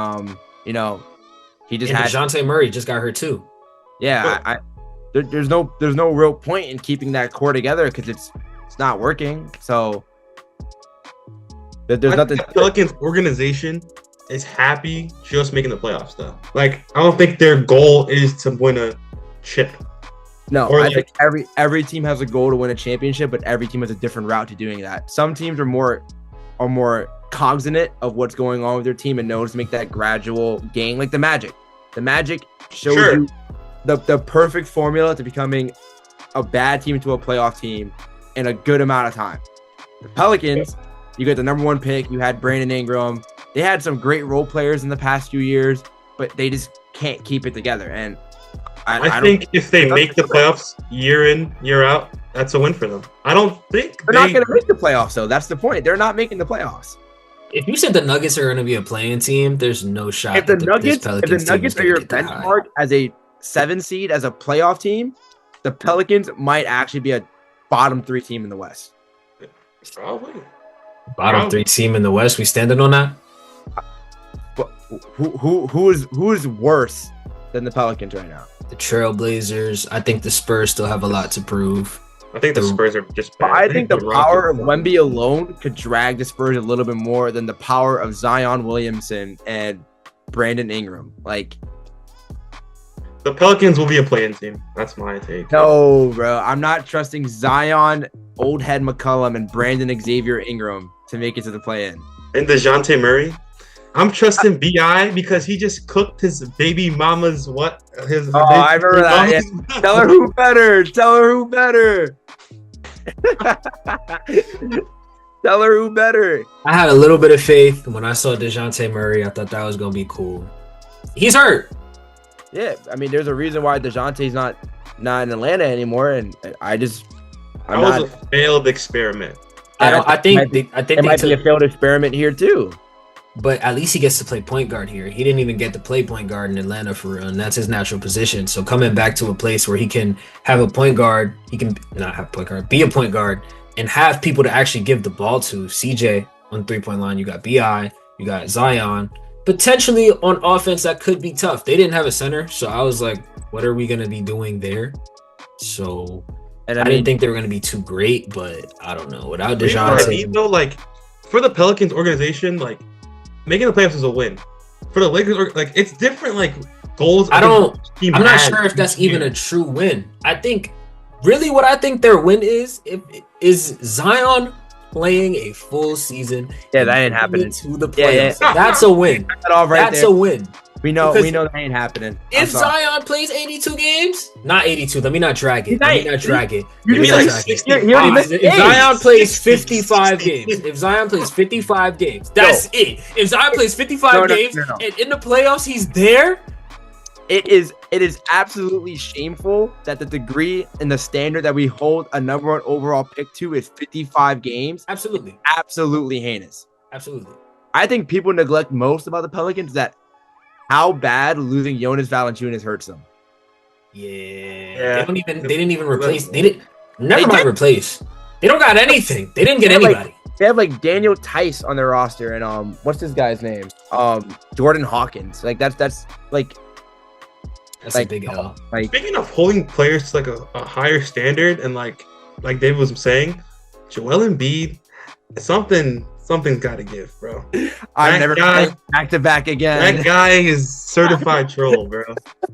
he just had DeJounte Murray just got hurt too. Yeah, there's no real point in keeping that core together because it's It's not working. So there's nothing. The Pelicans organization is happy just making the playoffs, though. Like, I don't think their goal is to win a chip. No, Or I like- think every team has a goal to win a championship, but every team has a different route to doing that. Some teams are more cognizant of what's going on with their team and knows to make that gradual gain. Like the Magic. The Magic shows Sure. you the perfect formula to becoming a bad team to a playoff team in a good amount of time. The Pelicans, you get the number 1 pick. You had Brandon Ingram. They had some great role players in the past few years, but they just can't keep it together. And I think if they make the playoffs year in, year out, that's a win for them. I don't think they're not going to make the playoffs, though. That's the point. They're not making the playoffs. If you said the Nuggets are going to be a playing team, there's no shot. If the that Nuggets is are gonna your get that high. benchmark as a 7 seed, as a playoff team, the Pelicans might actually be a bottom 3 team in the West. Probably. Bottom 3 team in the West, we standing on that? But who is worse than the Pelicans right now? The Trailblazers. I think the Spurs still have a lot to prove. I think the Spurs are just bad. But I think the power of Rockets- Wemby alone could drag the Spurs a little bit more than the power of Zion Williamson and Brandon Ingram. Like, The Pelicans will be a play-in team. That's my take. no, bro. I'm not trusting Zion, Old Head McCollum, and Brandon Xavier Ingram to make it to the play-in. And DeJounte Murray. I'm trusting BI because he just cooked his baby mama's I remember that, yeah. Tell her who better. Tell her who better. Tell her who better. I had a little bit of faith when I saw DeJounte Murray. I thought that was going to be cool. He's hurt. Yeah, I mean, there's a reason why DeJounte's not in Atlanta anymore, and I'm That not. was a failed experiment. I think it they might be a took, failed experiment here too. but at least he gets to play point guard here. He didn't even get to play point guard in Atlanta for real, and that's his natural position. So coming back to a place where he can have a point guard, he can not have a point guard, be a point guard, and have people to actually give the ball to. CJ on 3-point line, you got BI, you got Zion. Potentially on offense, that could be tough. They didn't have a center, so I was like, what are we going to be doing there? So And I didn't think they were going to be too great, but I don't know. Without DeJounte, Though, like, for the Pelicans organization, like, making the playoffs is a win. For the Lakers, like, it's different, like, goals. I'm not sure if that's even a true win. I think really what I think their win is Zion playing a full season. Yeah, that ain't happening. To the Yeah, playoffs. That's a win. That's a win. We know Because that ain't happening. I'm If sorry. Zion plays 82 games, not 82. Let me not drag it. He's Let me not- not drag it. You Let me mean not like drag it. 60? He already missed If games. Zion plays 60. 55 games, if Zion plays 55 games, that's it. If Zion plays 55 games no. and in the playoffs he's there, It is absolutely shameful that the degree and the standard that we hold a number 1 overall pick to is 55 games. absolutely, Absolutely heinous. absolutely. I think people neglect most about the Pelicans that how bad losing Jonas Valanciunas hurts them. Yeah. They didn't even replace. They didn't. Never mind replace. They don't got anything. They didn't get anybody. They have like Daniel Tice on their roster and what's this guy's name? Jordan Hawkins. Like that's like That's like- a big L. like Speaking of holding players to like a higher standard, and like David was saying, Joel Embiid, something's got to give, bro. I've That never guy- played back to back again. That guy is certified troll, bro.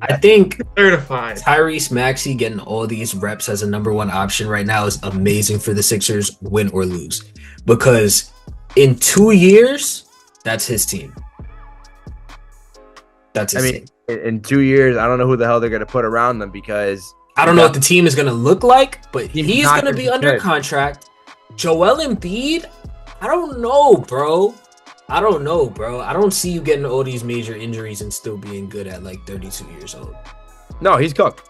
I think Certified. Tyrese Maxey getting all these reps as a number 1 option right now is amazing for the Sixers, win or lose, because in 2 years, that's his team. That's his team. In 2 years, I don't know who the hell they're gonna put around them because I don't know what the team is going to look like, but He's he's not going to be gonna be under good. contract. Joel Embiid, I don't know, bro. I don't see you getting all these major injuries and still being good at like 32 years old. no, he's cooked.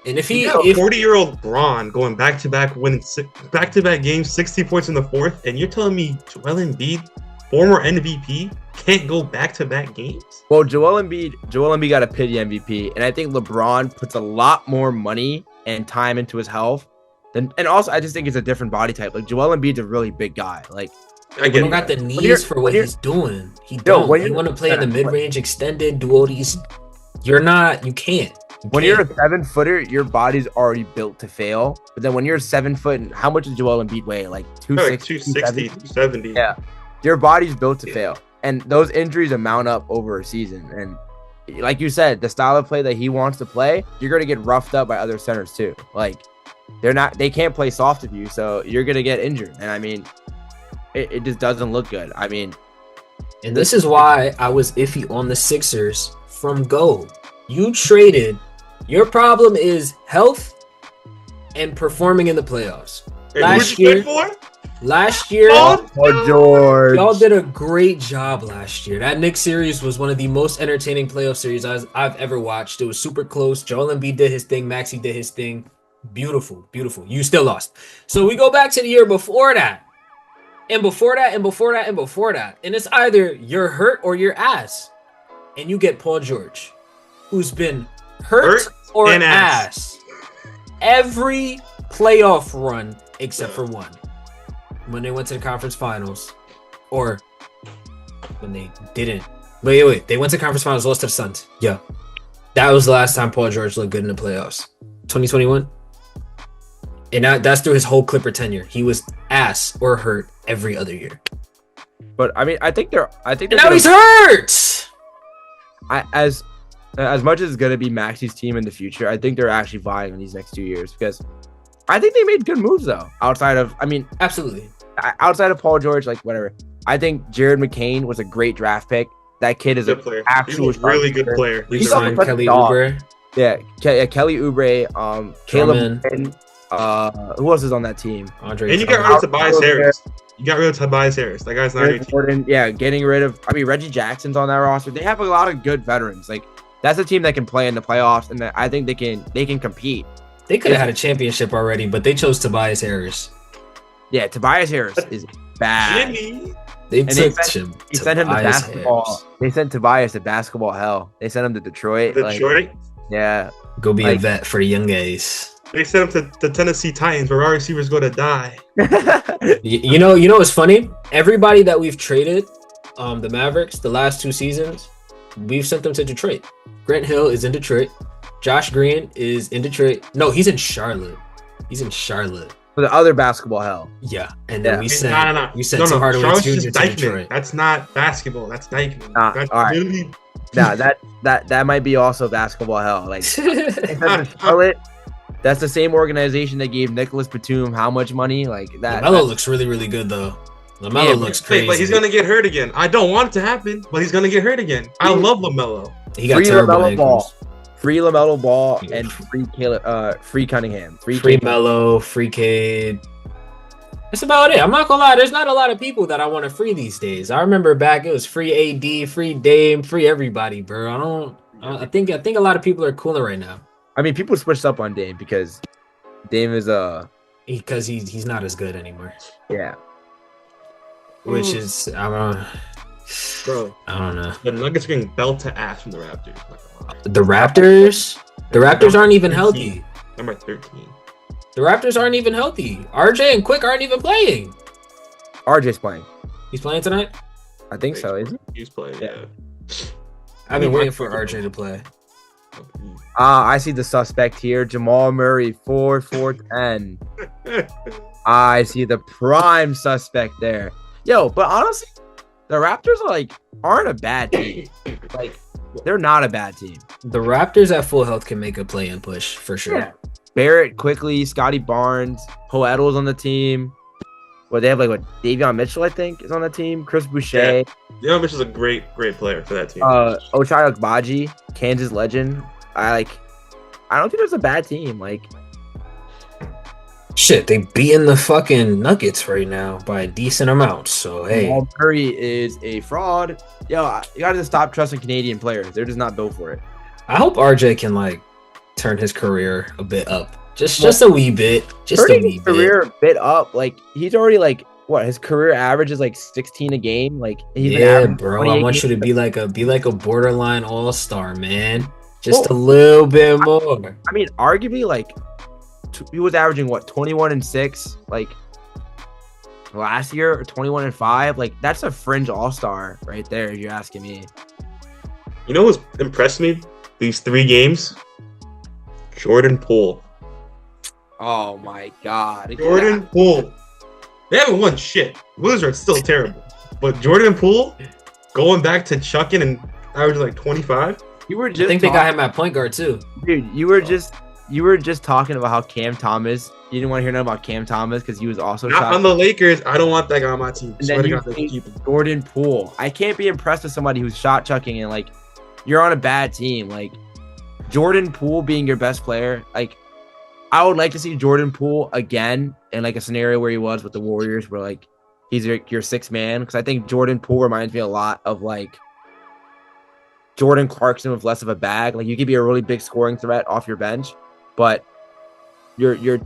And if You he, got a if 40-year-old Braun going back-to-back, winning back-to-back games, 60 points in the fourth, and you're telling me Joel Embiid, former MVP, can't go back-to-back games? Well, Joel Embiid got a pity MVP, and I think LeBron puts a lot more money and time into his health. And also, I just think it's a different body type. Like Joel Embiid's a really big guy. Like I he get don't got the that. knees for what you're- he's doing, he don't. when You you're- want to play in the mid-range, extended, do all these. You can't. When you're a 7-footer, your body's already built to fail. But then when you're 7 foot, how much does Joel Embiid weigh? Like 260, 260, 270. Yeah, your body's built to fail, and those injuries amount up over a season. And like you said, the style of play that he wants to play, you're gonna get roughed up by other centers too. Like they can't play soft with you, so you're gonna get injured. And I mean, it just doesn't look good. I mean, and this is why I was iffy on the Sixers from go. You traded. Your problem is health and performing in the playoffs. Hey, last year, oh George, y'all did a great job last year. That Knicks series was one of the most entertaining playoff series I've ever watched. It was super close. Joel Embiid did his thing. Maxey did his thing. Beautiful, beautiful. You still lost. So we go back to the year before that. And before that, and before that, and before that. And it's either you're hurt or you're ass. And you get Paul George, who's been hurt or ass. Every playoff run except for one. When they went to the conference finals. Or when they didn't. Wait. They went to conference finals, lost to the Suns. Yeah. That was the last time Paul George looked good in the playoffs. 2021. And that's through his whole Clipper tenure. He was ass or hurt every other year. But I mean, I think they're now he's hurt. As much as it's going to be Maxey's team in the future, I think they're actually vying in these next 2 years because I think they made good moves though. Absolutely. Outside of Paul George, like whatever. I think Jared McCain was a great draft pick. That kid is an actual really good player. We signed Kelly Oubre. Yeah, Kelly Oubre, Caleb. Who else is on that team? Andre. And you got rid of Tobias Harris. That guy's not your team. Yeah, getting rid of. I mean, Reggie Jackson's on that roster. They have a lot of good veterans. Like that's a team that can play in the playoffs, and I think they can compete. They could have had a championship already, but they chose Tobias Harris. Yeah, Tobias Harris is bad. Jimmy. They sent him to basketball. Harris. They sent Tobias to basketball hell. They sent him to Detroit. Yeah. Go be a vet for the young guys. They sent him to the Tennessee Titans where our receivers go to die. you know what's funny? Everybody that we've traded, the Mavericks, the last 2 seasons, we've sent them to Detroit. Grant Hill is in Detroit. Josh Green is in Detroit. No, he's in Charlotte. For the other basketball hell. Yeah. And then we sent Tim Hardaway Charlotte's Jr. just to Dykeman. Detroit. That's not basketball. That's Dykeman. That's all right. really... Nah, that might be also basketball hell. Like Charlotte, that's the same organization that gave Nicholas Batum how much money? Like that. LaMelo looks really, really good though. LaMelo looks crazy. But he's gonna get hurt again. I don't want it to happen, but he's gonna get hurt again. I love LaMelo. He got terrible ankles. Free LaMelo Ball and free Cunningham. Free Melo, free Cade. That's about it. I'm not gonna lie. There's not a lot of people that I want to free these days. I remember back it was free AD, free Dame, free everybody, bro. I think a lot of people are cooler right now. I mean, people switched up on Dame because Dame is because he's not as good anymore. Yeah. Which is I don't know. The Nuggets are getting belt to ass from the Raptors. The Raptors aren't even healthy. Number 13. The Raptors aren't even healthy. RJ and Quick aren't even playing. RJ's playing. He's playing tonight? I think so, is he? He's playing, yeah. I've been waiting for RJ to play. I see the suspect here. Jamal Murray, 4-4-10. I see the prime suspect there. Yo, but honestly, the Raptors aren't a bad team. They're not a bad team. The Raptors at full health can make a play-in push for sure. Yeah. Barrett, Quickly, Scotty Barnes, Poeltl's on the team. They have Davion Mitchell, I think, is on the team. Chris Boucher. Yeah. Davion Mitchell's a great player for that team. Ochai Agbaji, Kansas legend. I don't think there's a bad team. Shit, they beating the fucking Nuggets right now by a decent amount. So hey, Jamal Murray is a fraud. Yo, you gotta stop trusting Canadian players. They're just not built for it. I hope RJ can turn his career a bit up. Just a wee bit. His career a bit up. He's already his career average is 16 a game. He's bro. I want you to be like a borderline all-star, man. Just a little bit more. I mean, arguably he was averaging 21-6 last year, or 21-5. That's a fringe all-star right there, if you're asking me. You know what's impressed me these 3 games? Jordan Poole. Oh my God. Jordan Poole. They haven't won shit. Wizards are still terrible. But Jordan Poole, going back to chucking and averaging like 25. You were I just think they got him at point guard too. dude. You were just talking about how Cam Thomas. You didn't want to hear nothing about Cam Thomas because he was also Not shot. on the Lakers. I don't want that guy on my team. And Swear then to you God, they think keep him. Jordan Poole. I can't be impressed with somebody who's shot chucking and like you're on a bad team. Like Jordan Poole being your best player. Like I would like to see Jordan Poole again in like a scenario where he was with the Warriors, where like he's your sixth man. Because I think Jordan Poole reminds me a lot of like Jordan Clarkson with less of a bag. Like you could be a really big scoring threat off your bench, but your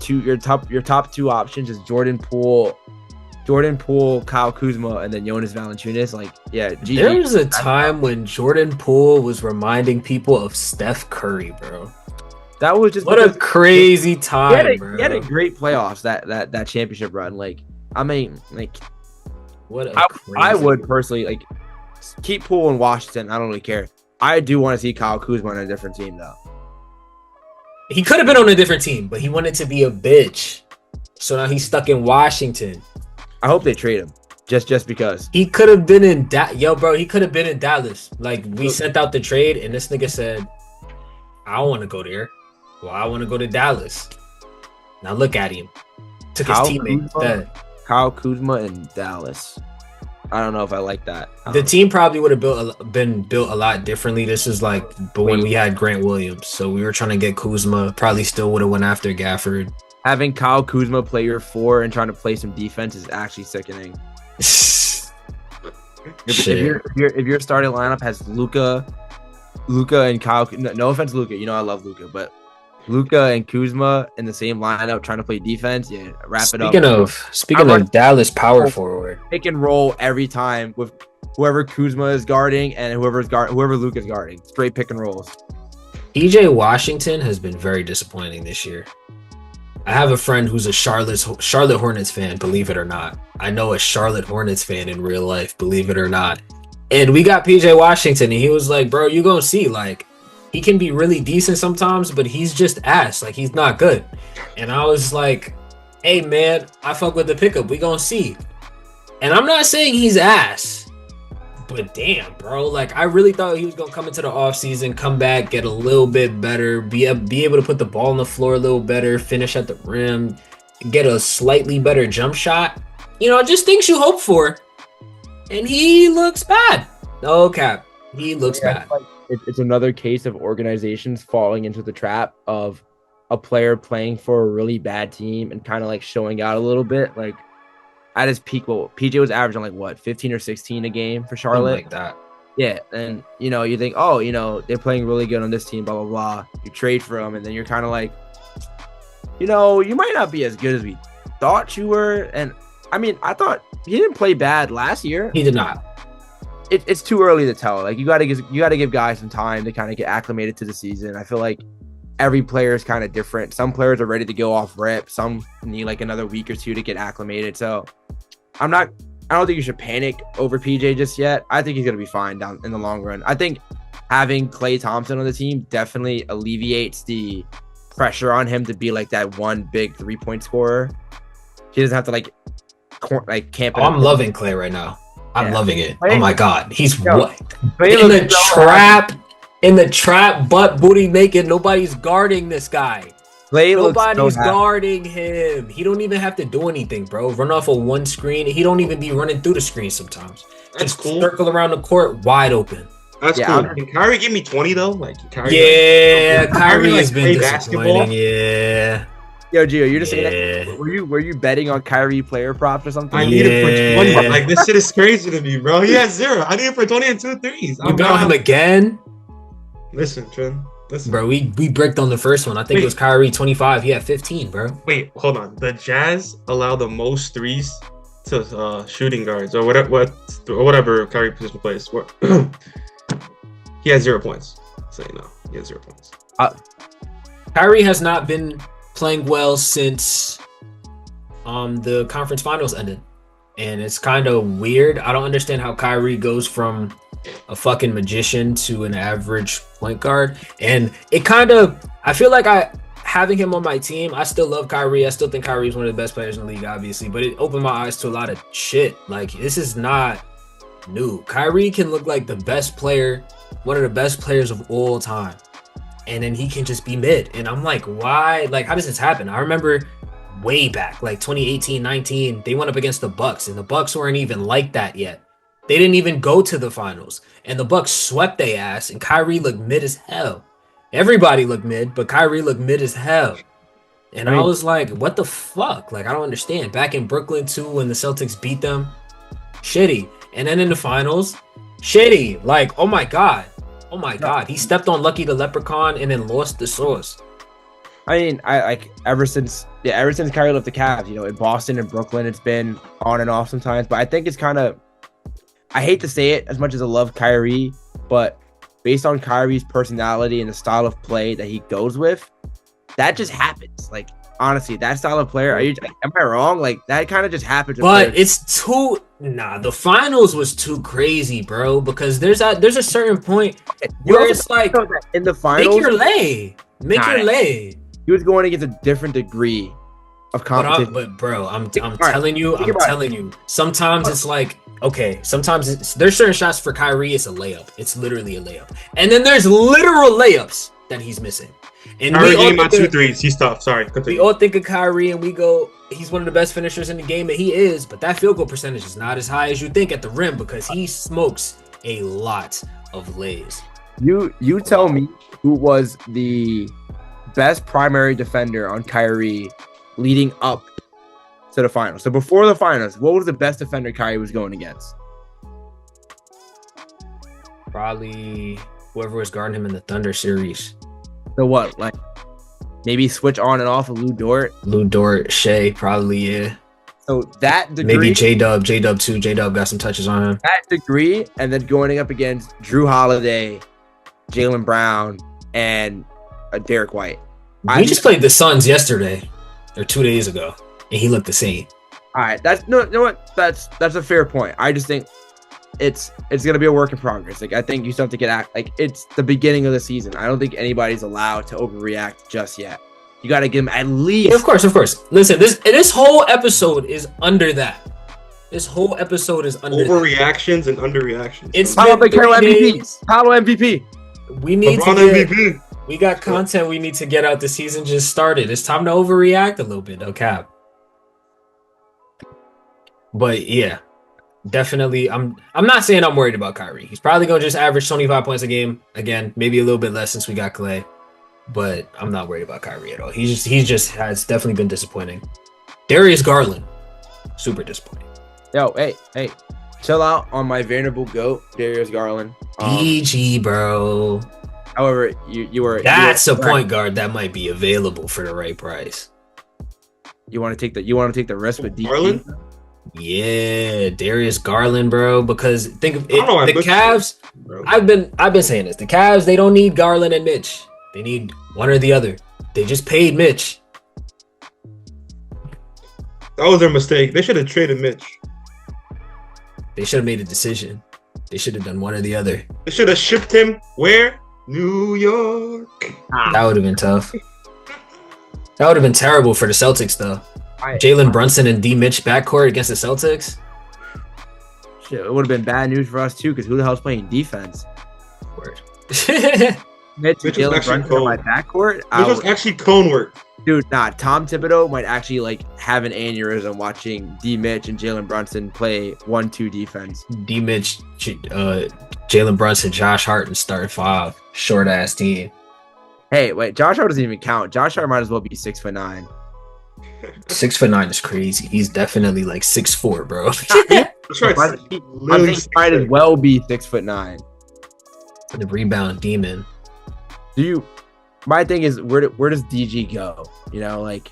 top two options is Jordan Poole, Kyle Kuzma, and then Jonas Valanciunas. Like, yeah, GG. There was a time when Jordan Poole was reminding people of Steph Curry, bro. That was just What a crazy time, bro. he had a great playoffs that championship run. Like, I mean, like, What a I crazy- would personally like keep Poole in Washington. I don't really care. I do want to see Kyle Kuzma on a different team though. He could have been on a different team, but he wanted to be a bitch. So now he's stuck in Washington. I hope they trade him just because. He could have been in bro. He could have been in Dallas. Like we sent out the trade, and this nigga said, "I don't want to go there. Well, I want to go to Dallas." Now look at him. Took his teammate instead. Kyle Kuzma in Dallas. I don't know if I like that. The team probably would have been built a lot differently. This is like, but when we had Grant Williams, so we were trying to get Kuzma. Probably still would have went after Gafford. Having Kyle Kuzma play your 4 and trying to play some defense is actually sickening. If your starting lineup has Luka and Kyle, no offense, Luka, you know I love Luka, but Luka and Kuzma in the same lineup trying to play defense, yeah, wrap it up. Speaking of Dallas power forward, pick and roll every time with whoever Kuzma is guarding and whoever Luka's guarding. Straight pick and rolls. PJ Washington has been very disappointing this year. I have a friend who's a Charlotte Hornets fan, believe it or not. I know a Charlotte Hornets fan in real life, believe it or not. And we got PJ Washington, and he was like, bro, you gonna see, like, he can be really decent sometimes, but he's just ass. Like, he's not good. And I was like, hey, man, I fuck with the pickup. We gonna see. And I'm not saying he's ass. But damn, bro, like I really thought he was gonna come into the offseason, come back, get a little bit better, be able to put the ball on the floor a little better, finish at the rim, get a slightly better jump shot. You know, just things you hope for. And he looks bad. No cap, he looks bad. It's another case of organizations falling into the trap of a player playing for a really bad team and kind of like showing out a little bit, like. At his peak, well, PJ was averaging like what, 15 or 16 a game for Charlotte. Something like that. Yeah, and you know, you think, oh, you know, they're playing really good on this team, blah blah blah. You trade for him, and then you're kind of like, you know, you might not be as good as we thought you were. And I mean, I thought he didn't play bad last year. He did not. It's too early to tell. Like you got to give guys some time to kind of get acclimated to the season. I feel like every player is kind of different. Some players are ready to go off rip. Some need like another week or two to get acclimated. So I don't think you should panic over PJ just yet. I think he's going to be fine down in the long run. I think having Klay Thompson on the team definitely alleviates the pressure on him to be like that one big 3-point scorer. He doesn't have to like camp. I'm loving Klay right now. I'm loving it. Klay, oh my God. He's what? Klay In the trap, butt booty naked. Nobody's guarding this guy. Nobody's guarding him. He don't even have to do anything, bro. Run off of one screen. He don't even be running through the screen sometimes. That's Just cool. circle around the court wide open. That's cool. Can Kyrie give me 20 though? Like Kyrie. Yeah, like, Kyrie has like, been play disappointing. basketball? Yeah. Yo, Gio, you're just saying Yeah. that. Were you betting on Kyrie player props or something? I need it for 20. Yeah. Like this shit is crazy to me, bro. He has 0. I need it for 20 and 2 threes. You bet on him again? Listen, Trin. Listen. Bro, we bricked on the first one. I think it was Kyrie 25. He had 15, bro. Wait, hold on. The Jazz allow the most threes to shooting guards or whatever Kyrie position plays. He had 0 points. So you know, he had 0 points. Kyrie has not been playing well since the conference finals ended. And it's kind of weird. I don't understand how Kyrie goes from a fucking magician to an average point guard. And it kind of, I feel like having him on my team, I still love Kyrie. I still think Kyrie is one of the best players in the league, obviously. But it opened my eyes to a lot of shit. Like, this is not new. Kyrie can look like the best player, one of the best players of all time. And then he can just be mid. And I'm like, why? Like, how does this happen? I remember way back, like 2018-19, they went up against the Bucks, and the Bucks weren't even like that yet. They didn't even go to the finals. And the Bucks swept their ass, and Kyrie looked mid as hell. Everybody looked mid, but Kyrie looked mid as hell. And I was like, what the fuck? Like, I don't understand. Back in Brooklyn, too, when the Celtics beat them, shitty. And then in the finals, shitty. Like, oh my God. Oh my God. He stepped on Lucky the Leprechaun and then lost the source. I mean, I like ever since Kyrie left the Cavs, you know, in Boston and Brooklyn, it's been on and off sometimes. But I think it's kind of, I hate to say it as much as I love Kyrie, but based on Kyrie's personality and the style of play that he goes with, that just happens. Like, honestly, that style of player, am I wrong? Like, that kind of just happens. But it's too, the finals was too crazy, bro, because there's a certain point where it's like, in the finals, make your lay. He was going against a different degree of competition. But bro, I'm telling you, sometimes it's like, okay, sometimes there's certain shots for Kyrie, it's a layup. It's literally a layup. And then there's literal layups that he's missing. And Kyrie getting my 2 threes. He's tough. Sorry, continue. We all think of Kyrie and we go, he's one of the best finishers in the game, and he is, but that field goal percentage is not as high as you think at the rim because he smokes a lot of lays. You tell me who was the best primary defender on Kyrie leading up to the finals. So before the finals, what was the best defender Kyrie was going against? Probably whoever was guarding him in the Thunder series. So what, like maybe switch on and off of Lou Dort, Shea, probably, yeah. So that degree, maybe J-Dub too. J-Dub got some touches on him. That degree, and then going up against Drew Holiday, Jaylen Brown, and Derek White. We just played the Suns yesterday or 2 days ago, and he looked the same. All right, that's a fair point. I just think it's gonna be a work in progress. Like, I think you still have to get like it's the beginning of the season. I don't think anybody's allowed to overreact just yet. You got to give them at least. Yeah, of course. Listen, this whole episode is under that. This whole episode is under overreactions and underreactions. It's Paolo MVP. We need LeBron to get, MVP. We got content we need to get out. The season just started. It's time to overreact a little bit, no cap. But yeah, definitely. I'm not saying I'm worried about Kyrie. He's probably gonna just average 25 points a game again, maybe a little bit less since we got Clay. But I'm not worried about Kyrie at all. He just has definitely been disappointing. Darius Garland, super disappointing. Yo, hey, chill out on my Vanderbilt GOAT, Darius Garland. PG, bro. However, you were. That's a point guard that might be available for the right price. You want to take the risk with DG? Garland? Yeah, Darius Garland, bro. Because think of it, the Cavs. Bro. I've been saying this. The Cavs, they don't need Garland and Mitch. They need one or the other. They just paid Mitch. That was their mistake. They should have traded Mitch. They should have made a decision. They should have done one or the other. They should have shipped him where? New York. That would have been tough. That would have been terrible for the Celtics, though. Jalen Brunson and D. Mitch backcourt against the Celtics. Shit, it would have been bad news for us too, because who the hell's playing defense? Word. Mitch was actually Brunson in my backcourt. Which was actually cone work. Dude, Tom Thibodeau might actually like have an aneurysm watching D. Mitch and Jalen Brunson play 1-2 defense. D. Mitch, Jalen Brunson, Josh Hart, and start 5. Short ass team. Hey, wait, Josh Hart doesn't even count. Josh Hart might as well be 6'9". 6'9" is crazy. He's definitely like 6'4", bro. That's right. I think he might as well be 6'9". The rebound demon. My thing is, where does DG go? You know, like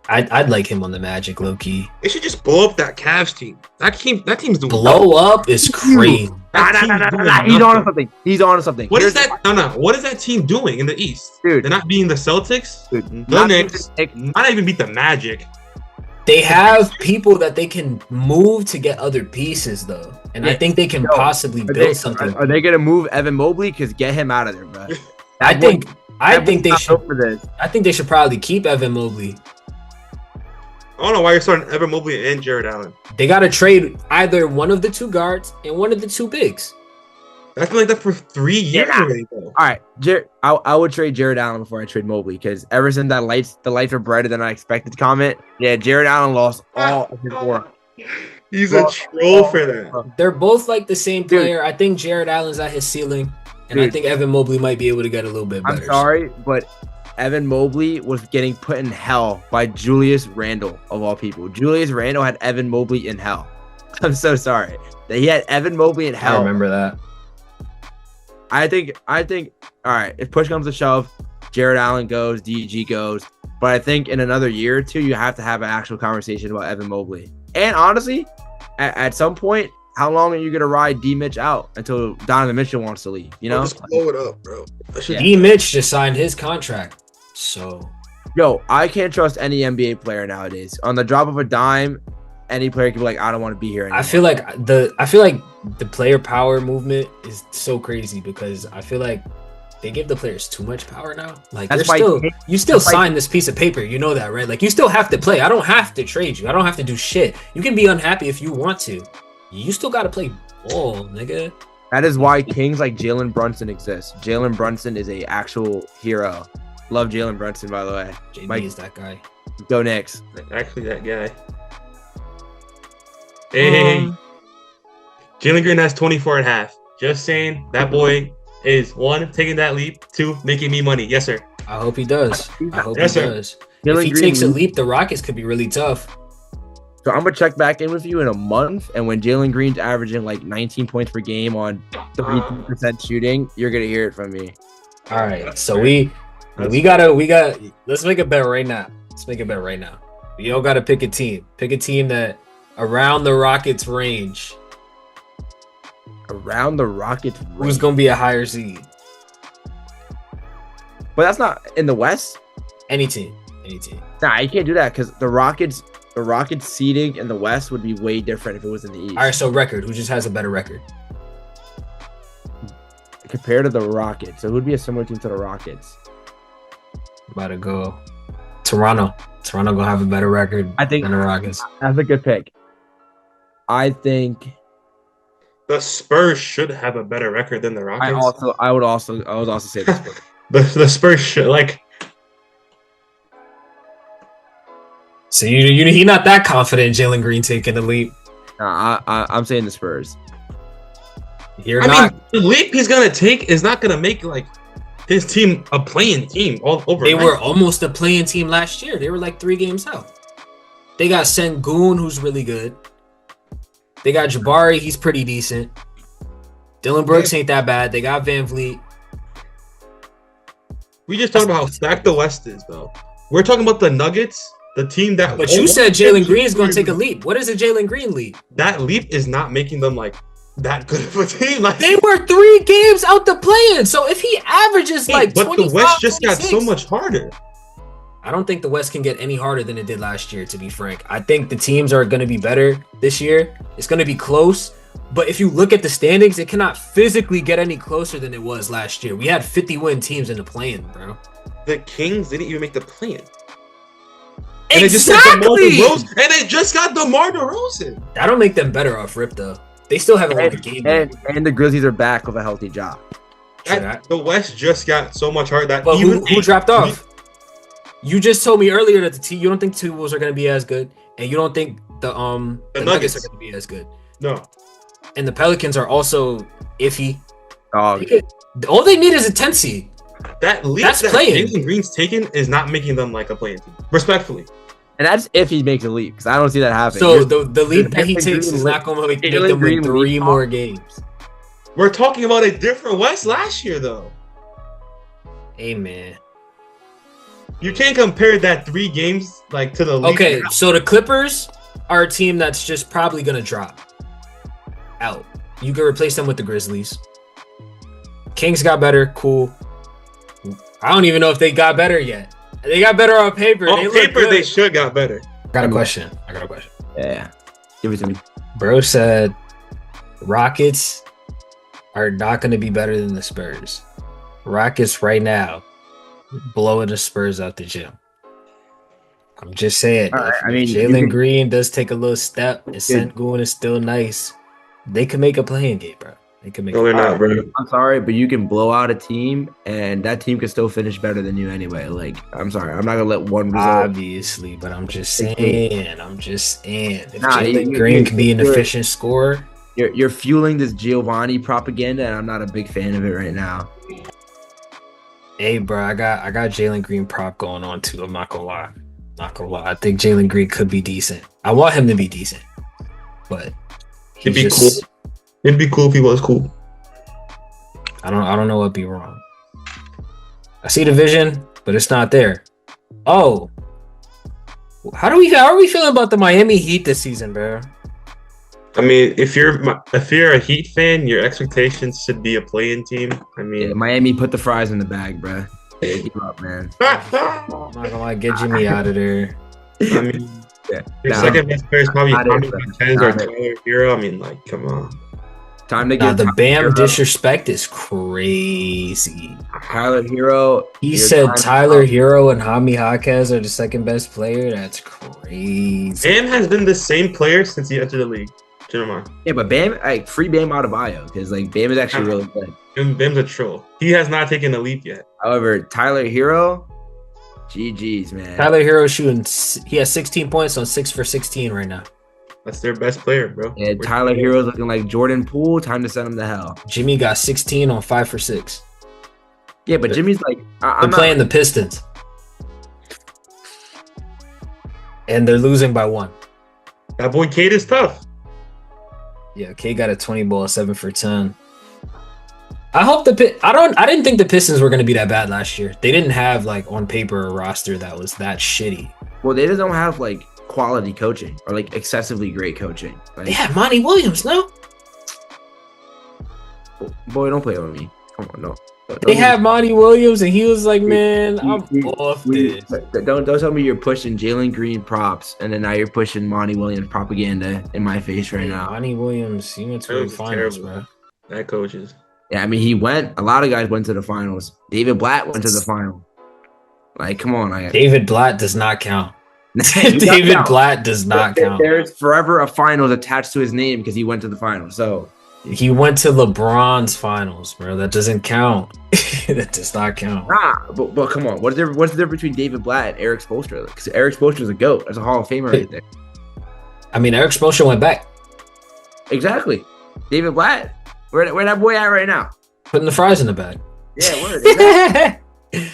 I'd like him on the Magic, low key. They should just blow up that Cavs team. That team's doing blow up is crazy. Nah. He's on to something. What is that? No. What is that team doing in the East? Dude, they're not beating the Celtics. Dude, the Knicks. Not even beat the Magic. They have people that they can move to get other pieces, though, and I think they can possibly build something. Are they gonna move Evan Mobley? Because get him out of there, bro. I think I think they should. For this. I think they should probably keep Evan Mobley. I don't know why you're starting Evan Mobley and Jared Allen. They got to trade either one of the two guards and one of the two bigs. That's been like that for 3 years already, though. All right, I would trade Jared Allen before I trade Mobley because ever since the lights are brighter than I expected comment, yeah, Jared Allen lost all of his aura. He's a troll for that. They're both like the same player. I think Jared Allen's at his ceiling, and I think Evan Mobley might be able to get a little bit better. I'm sorry, but Evan Mobley was getting put in hell by Julius Randle, of all people. Julius Randle had Evan Mobley in hell. I'm so sorry that he had Evan Mobley in hell. I remember that. I think, all right, if push comes to shove, Jared Allen goes, DG goes. But I think in another year or two, you have to have an actual conversation about Evan Mobley. And honestly, at some point, how long are you going to ride D. Mitch out until Donovan Mitchell wants to leave? You know? Just blow it up, bro. D. Mitch just signed his contract. So, yo, I can't trust any NBA player nowadays. On the drop of a dime, any player can be like, I don't want to be here anymore. I feel like the player power movement is so crazy because I feel like they give the players too much power now. Like you still sign this piece of paper, you know that, right? Like you still have to play. I don't have to trade you. I don't have to do shit. You can be unhappy if you want to. You still got to play ball, nigga. That is why kings like Jalen Brunson exist. Jalen Brunson is a actual hero. Love Jalen Brunson, by the way. JB is that guy. Go Knicks. Actually, that guy. Hey, Jalen Green has 24 and a half. Just saying, that boy is 1, taking that leap, 2, making me money. Yes, sir. I hope he does. I hope Yes, he sir. does. Jalen If he Green takes a leap, the Rockets could be really tough. So I'm gonna check back in with you in a month, and when Jalen Green's averaging like 19 points per game on 33% shooting, you're gonna hear it from me. All right, so we got. Let's make a bet right now. You all got to pick a team. Pick a team that around the Rockets range. Around the Rockets range. Who's gonna be a higher seed? But that's not in the West. Any team. Nah, you can't do that because the Rockets seeding in the West would be way different if it was in the East. All right, so record. Who just has a better record? Compared to the Rockets. So who'd be a similar team to the Rockets? About to go Toronto. Toronto gonna have a better record than the Rockets. That's a good pick. I think The Spurs should have a better record than the Rockets. I would also say the Spurs. the Spurs should like. So he not that confident in Jalen Green taking the leap. Nah, I'm saying the Spurs. You're not. Mean, the leap he's gonna take is not gonna make like his team a playing team all over. They were almost a playing team last year. They were like 3 games out. They got Sengun, who's really good. They got Jabari, he's pretty decent. Dylan Brooks ain't that bad. They got Van Vliet. We just talked about how stacked the West is, though. We're talking about the Nuggets, the team that. But you said Jalen Green is going to take a leap. What is a Jalen Green leap? That leap is not making them like that good of a team. Like they were 3 games out the play-in. So if he averages like, but the West just 26, got so much harder. I don't think the West can get any harder than it did last year, to be frank. I think the teams are going to be better this year. It's going to be close. But if you look at the standings, it cannot physically get any closer than it was last year. We had 50-win teams in the play-in, bro. The Kings didn't even make the play-in. Exactly! And they just got DeMar DeRozan. That'll make them better off rip, though. They still haven't won the game. And the Grizzlies are back with a healthy job. The West just got so much harder that but who dropped off? You just told me earlier that you don't think the T-Wolves are going to be as good, and you don't think the Nuggets are going to be as good. No. And the Pelicans are also iffy. Oh, all they need is a 10 seed. That leap That's that playing. Jalen Green's taken is not making them like a playing team. Respectfully. And that's if he makes a leap, because I don't see that happening. So the leap that he takes is not going to make them win 3 more games. We're talking about a different West last year, though. Hey, man. You can't compare that 3 games like to the league. Okay, so the Clippers are a team that's just probably gonna drop out. You can replace them with the Grizzlies. Kings got better, cool. I don't even know if they got better yet. They got better on paper. On paper, they should got better. I got a question. Yeah, give it to me. Bro said Rockets are not gonna be better than the Spurs. Rockets right now blowing the Spurs out the gym. I'm just saying, All right, if I mean, you Jalen can- Green does take a little step, and Dude. Sengun is still nice, they can make a playing game, bro. They can make. No, they're not, bro. I'm sorry, but you can blow out a team, and that team can still finish better than you anyway. Like, I'm sorry, I'm not gonna let one result. Obviously, but I'm just saying. If Nah, Jalen Green can be an you're- efficient scorer, You're fueling this Giovanni propaganda, and I'm not a big fan of it right now. hey, bro, I got Jalen Green prop going on too. I'm not gonna lie. I think Jalen Green could be decent. I want him to be decent, but It'd be cool. It'd be cool if he was cool. I don't know what'd be wrong. I see the vision, but it's not there. Oh, how are we feeling about the Miami Heat this season, bro? I mean, if you're a Heat fan, your expectations should be a play-in team. I mean, Yeah, Miami put the fries in the bag, bro. Keep up, man. I'm not gonna lie, get Jimmy out of there. I mean, Yeah. your Nah, second best player is probably not Tommy it, bro. Martens or Not it. Tyler Hero. I mean, like, come on. Time to Nah, get the Tyler Bam Hero. disrespect is crazy. Tyler Hero. He your said time- Tyler Hero and Jaime Jaquez are the second best player. That's crazy. Bam has been the same player since he entered the league. Jeremiah. Yeah, but Bam, like free Bam out of bio because like Bam is actually really good. Bam's a troll. He has not taken a leap yet. However, Tyler Hero, GG's, man. Tyler Hero shooting. He has 16 points on 6 for 16 right now. That's their best player, bro. Yeah, Tyler Hero's looking like Jordan Poole. Time to send him to hell. Jimmy got 16 on 5 for 6. Yeah, but Jimmy's like, They're I'm not, playing the Pistons, and they're losing by 1. That boy Kate is tough. Yeah, K got a 20 ball, 7 for 10. I hope I didn't think the Pistons were going to be that bad last year. They didn't have like on paper a roster that was that shitty. well, they just don't have like quality coaching or like excessively great coaching. Like, They had Monty Williams, no? boy, don't play with me. Come on, no. They had Monty Williams, and he was like, "Man, I'm off this." Don't tell me you're pushing Jalen Green props, and then now you're pushing Monty Williams propaganda in my face right now. Monty Williams, he went to That the was finals, terrible. bro. That coaches. Yeah, I mean, he went. A lot of guys went to the finals. David Blatt went to the final. Like, come on, David Blatt does not count. David David Blatt does not count. There's forever a finals attached to his name because he went to the finals. So He went to LeBron's finals, bro. That doesn't count. That does not count. but come on, what's the difference between David Blatt and Eric Spoelstra? Because Eric Spoelstra's a goat. That's a Hall of Famer right there. I mean, Eric Spoelstra went back, Exactly. David Blatt, where that boy at right now? putting the fries in the bag. Yeah, word. Exactly.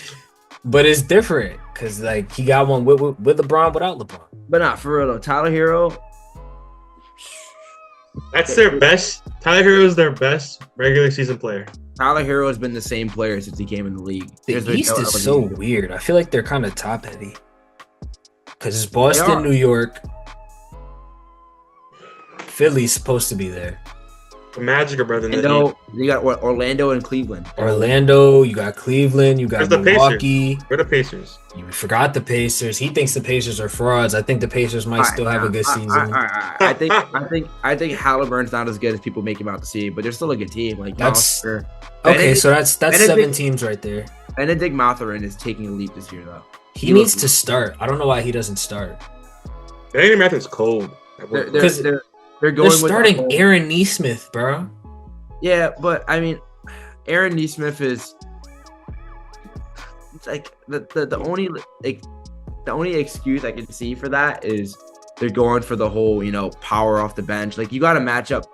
But it's different because like he got one with LeBron, without LeBron. But not for real though. Tyler Hero. That's their best. Tyler Hero is their best regular season player. Tyler Hero has been the same player since he came in the league. The There's East no is other so league. weird. I feel like they're kind of top heavy because it's Boston, are. New York, Philly's supposed to be there. The Magic are better than the Orlando, Heat. you got what? Orlando and Cleveland. Orlando, you got Cleveland, you got Where's the Milwaukee. We're the Pacers. You forgot the Pacers. He thinks the Pacers are frauds. I think the Pacers might still have a good season. I think Halliburton's not as good as people make him out to see, but they're still a good team. Like That's- Monster. Okay, so that's Benedict- 7 teams right there. Benedict Mathurin is taking a leap this year, though. He needs to start. I don't know why he doesn't start. Benedict Mathurin's cold. They're going They're with the starting whole- Aaron Nesmith, bro. Yeah, but I mean, Aaron Nesmith is. It's like the only excuse I can see for that is they're going for the whole power off the bench. Like you got to match up.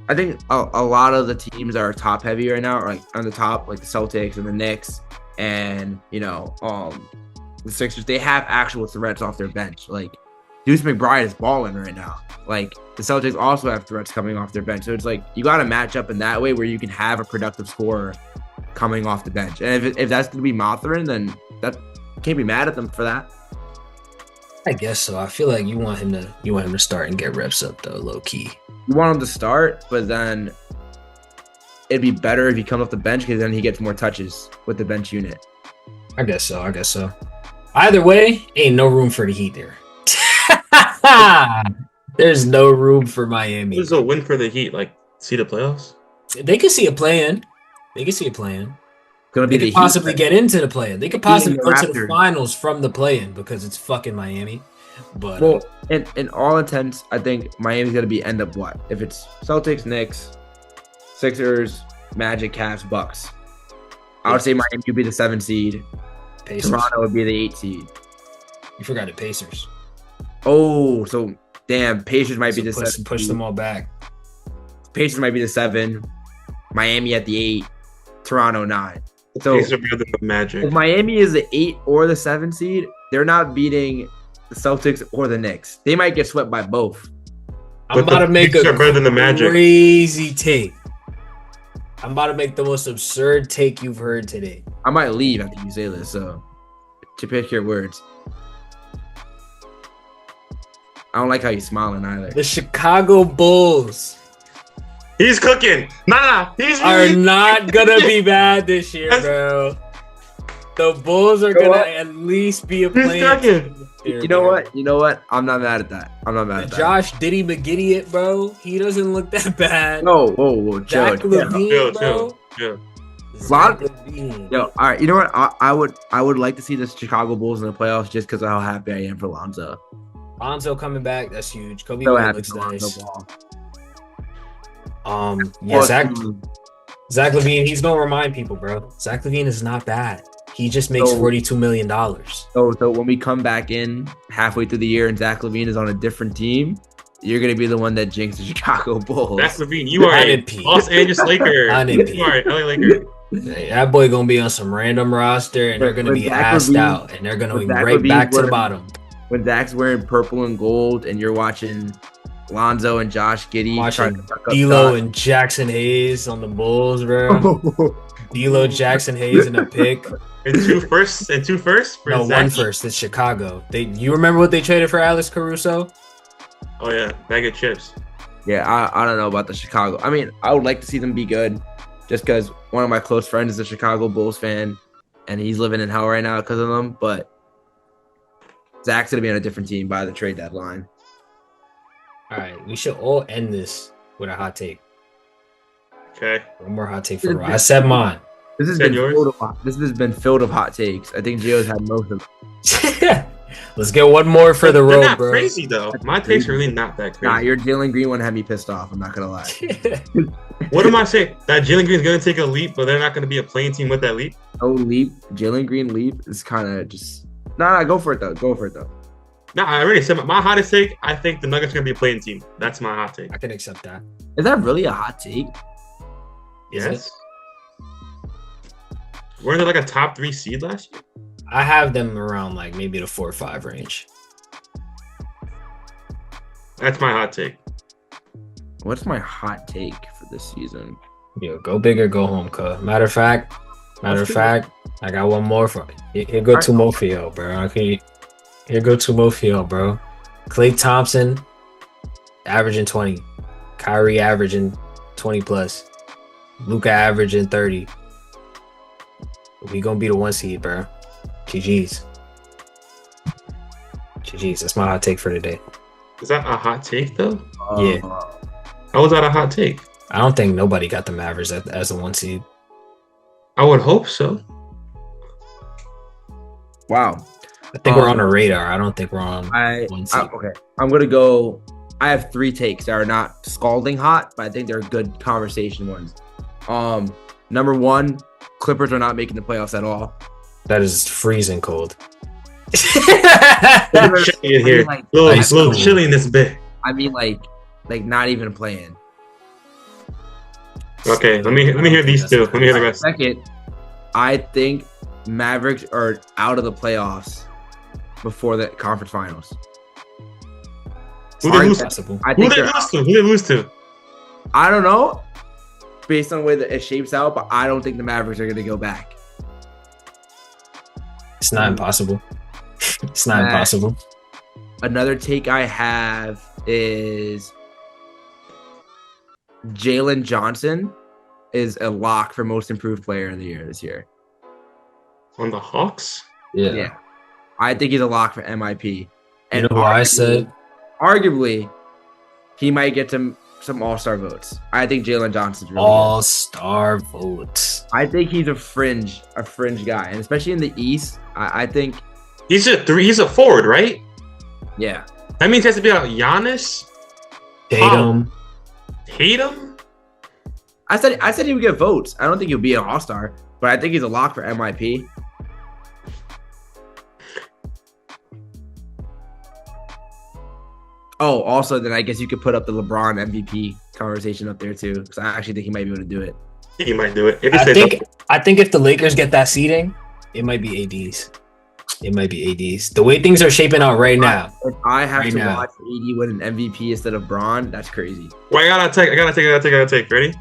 I think a lot of the teams that are top heavy right now are like on the top, like the Celtics and the Knicks, and the Sixers. They have actual threats off their bench. Like Deuce McBride is balling right now. Like the Celtics also have threats coming off their bench. So it's like you got to match up in that way where you can have a productive scorer coming off the bench. And if that's going to be Mathurin, then that can't be mad at them for that. I guess so. I feel like you want him to start and get reps up though, low key. You want him to start, but then it'd be better if he comes off the bench because then he gets more touches with the bench unit. I guess so. Either way, ain't no room for the Heat there. There's no room for Miami. It was a win for the Heat. Like, see the playoffs? They can see a play in. gonna be They the could possibly Heat. get into the play-in. They could Heat and possibly the go to the Raptors. finals from the play-in because it's fucking Miami. But Well, in all intents, I think Miami's gonna be end up what? If it's Celtics, Knicks, Sixers, Magic, Cavs, Bucks. I would say Miami would be the 7 seed. Pacers. Toronto would be the 8 seed. You forgot the Pacers. Oh, so damn, Pacers might be the So 7. push them all back. Pacers might be the 7. Miami at the 8. Toronto 9. The So Pacers are better than the Magic. if Miami is the 8 or the 7 seed, they're not beating the Celtics or the Knicks. They might get swept by both. I'm about to make Pacers a are better than the Magic. crazy take. I'm about to make the most absurd take you've heard today. I might leave after you say this, so to pick your words. I don't like how you're smiling either. The Chicago Bulls He's cooking. Nah, he's are not gonna be bad this year, bro. The Bulls are gonna at least be a He's play-in cooking. team this year, You know bro. what? You know what? I'm not mad at that. I'm not mad at that. Josh Diddy McGiddy, bro. He doesn't look that bad. Whoa, Zach chill. LaVine, Chill, bro. chill. Zach LaVine. Yo, all right. You know what? I would like to see the Chicago Bulls in the playoffs just because of how happy I am for Lonzo. Lonzo coming back, that's huge. Kobe So White happy looks for Lonzo nice. Ball. Yeah, Zach LaVine, he's gonna remind people, bro. Zach LaVine is not bad. He just makes $42 million. So when we come back in halfway through the year and Zach LaVine is on a different team, you're gonna be the one that jinxed the Chicago Bulls. Zach LaVine, you are a Los Angeles Laker. You are an LA Laker. Hey, that boy gonna be on some random roster and they're gonna be assed out and they're gonna be right back to the bottom. When Zach's wearing purple and gold and you're watching Lonzo and Josh Giddey Watching D'Lo and Jackson Hayes on the Bulls, bro. D'Lo, Jackson Hayes in a pick. And two firsts for No, Zach. one first. It's Chicago. You remember what they traded for Alex Caruso? Oh yeah, bag of chips. Yeah, I don't know about the Chicago. I mean, I would like to see them be good just because one of my close friends is a Chicago Bulls fan and he's living in hell right now because of them. But Zach's going to be on a different team by the trade deadline. All right, we should all end this with a hot take. Okay. One more hot take for Ro. I said mine. This has been filled with hot takes. I think Gio's had most of them. Let's get one more for the They're road, not bro. crazy though. My takes are really not that crazy. Nah, your Jalen Green one had me pissed off. I'm not gonna lie. What am I saying? That Jalen Green's gonna take a leap, but they're not gonna be a playing team with that leap. Oh, leap, Jalen Green leap is kind of just. Nah, go for it though. Nah, I already said my hottest take. I think the Nuggets are gonna be a playing team. That's my hot take. I can accept that. Is that really a hot take? Is Yes. it? Weren't they like a top 3 seed last year? I have them around like maybe the 4 or 5 range. That's my hot take. What's my hot take for this season? Yo, go big or go home, cuz. Matter of fact, I got one more for you. Here go two more for you, bro. Okay. Here go two more for you, bro. Klay Thompson averaging 20. Kyrie averaging 20 plus. Luka averaging 30. We gonna be the 1 seed, bro. GG's. That's my hot take for today. Is that a hot take though? Yeah. How was that a hot take? I don't think nobody got the Mavericks as the 1 seed. I would hope so. Wow. I think we're on a radar. I don't think we're on 1 seed. Okay. I'm gonna go. I have 3 takes that are not scalding hot, but I think they're good conversation ones. Number 1, Clippers are not making the playoffs at all. That is freezing cold. Chilly in here. Like, little chilly in this bit. I mean, like not even playing. Okay, let me hear these two. Let me hear the rest. Second, I think Mavericks are out of the playoffs before the conference finals. Who they lose to? Possible. I Who think they they're lose to? Who they lose to? I don't know, based on the way that it shapes out, but I don't think the Mavericks are going to go back. It's not impossible. It's not impossible. Another take I have is Jalen Johnson is a lock for most improved player of the year this year. On the Hawks? Yeah. I think he's a lock for MIP. And you know why I said? Arguably, he might get some All-Star votes. I think Jalen Johnson's really All-Star votes. I think he's a fringe guy, and especially in the East, I think He's a forward, right? yeah. That means he has to be out Giannis, Tatum. Tatum. I said he would get votes. I don't think he'll be an all-star, but I think he's a lock for MIP. Oh, also, then I guess you could put up the LeBron MVP conversation up there too, because I actually think he might be able to do it. He might do it. I think if the Lakers get that seeding, it might be ADs. It might be ADs. The way things are shaping out right now. If I have to watch AD win an MVP instead of Bron, that's crazy. Well, I gotta take. Ready?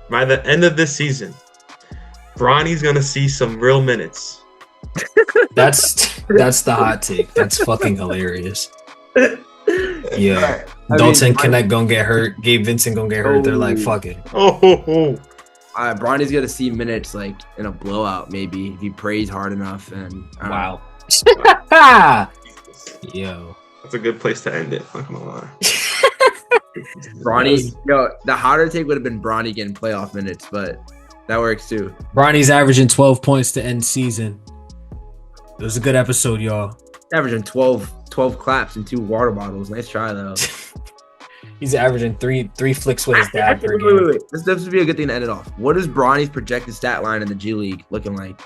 By the end of this season, Bronny's gonna see some real minutes. That's the hot take. That's fucking hilarious. Yeah. Dalton Connect gonna get hurt. Gabe Vincent gonna get hurt. They're like, fuck it. Bronny's gonna see minutes like in a blowout, maybe if he prays hard enough. And wow. Yo, that's a good place to end it. Not gonna lie. Bronny, the hotter take would have been Bronny getting playoff minutes, but that works too. Bronny's averaging 12 points to end season. It was a good episode, y'all. Averaging 12 claps and 2 water bottles. Nice try though. He's averaging three flicks with his dad per game. Wait. This would be a good thing to end it off. What is Bronny's projected stat line in the G League looking like?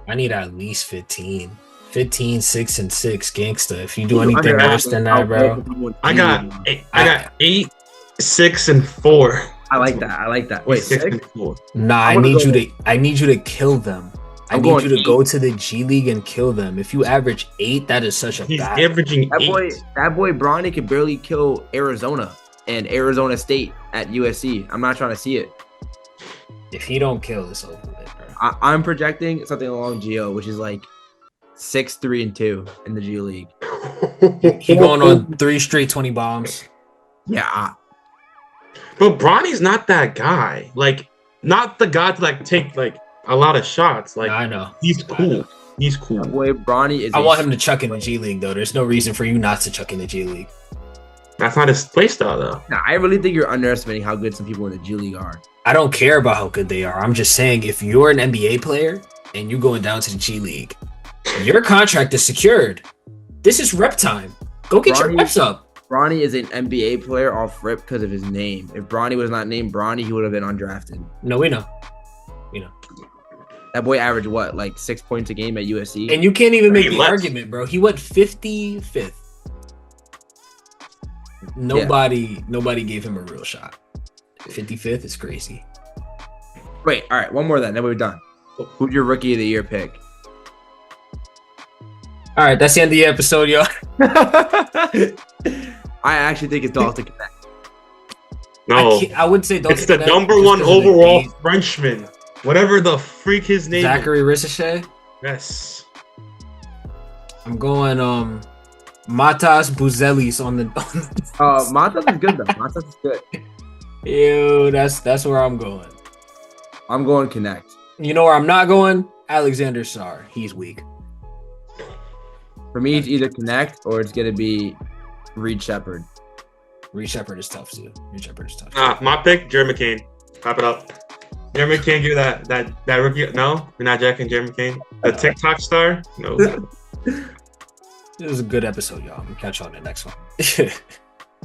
I need at least 15. 15, 6 and 6, gangsta. If you do anything worse than that, bro. I got 8, 6 and 4. I like that. Wait, 6 and 4. Nah, I need you to kill them. I need you to go to the G League and kill them. If you average 8, that is such a He's bad. averaging 8. That boy Bronny could barely kill Arizona and Arizona State at USC. I'm not trying to see it. If he don't kill, it's over with, bro. I'm projecting something along Geo, which is like 6, 3 and 2 in the G League. He going on 3 straight 20 bombs. Yeah. But Bronny's not that guy. Like, not the guy to like take like a lot of shots. Like, I know. He's cool. He's cool. Boy, Bronny is. I want him to chuck in the G League, though. There's no reason for you not to chuck in the G League. That's not his play style, though. Nah, I really think you're underestimating how good some people in the G League are. I don't care about how good they are. I'm just saying, if you're an NBA player and you're going down to the G League, your contract is secured. This is rep time. Go get your reps up. Bronny is an NBA player off rip because of his name. If Bronny was not named Bronny, he would have been undrafted. No, we know. That boy averaged what, like 6 points a game at USC? And you can't even make the argument, bro. He went 55th. Nobody gave him a real shot. 55th is crazy. Wait, all right, one more then we're done. Who's your rookie of the year pick? All right, that's the end of the episode, yo. I actually think it's Dalton Connect. No, I would say Dalton. It's the number 1 overall Frenchman. Whatever the freak his name Zachary Ricochet? Yes. I'm going Matas Buzelis on the Matas is good though. Matas is good. Ew, that's where I'm going. I'm going Connect. You know where I'm not going? Alexander Sarr. He's weak. For me, it's either Connect or it's gonna be Reed Shepherd. Reed Shepherd is tough too. My pick, Jerry McCain. Clap it up. Jerry McCain, give that rookie. No, we're not jacking Jerry McCain. The TikTok star. No. It was a good episode, y'all. We'll catch you on the next one.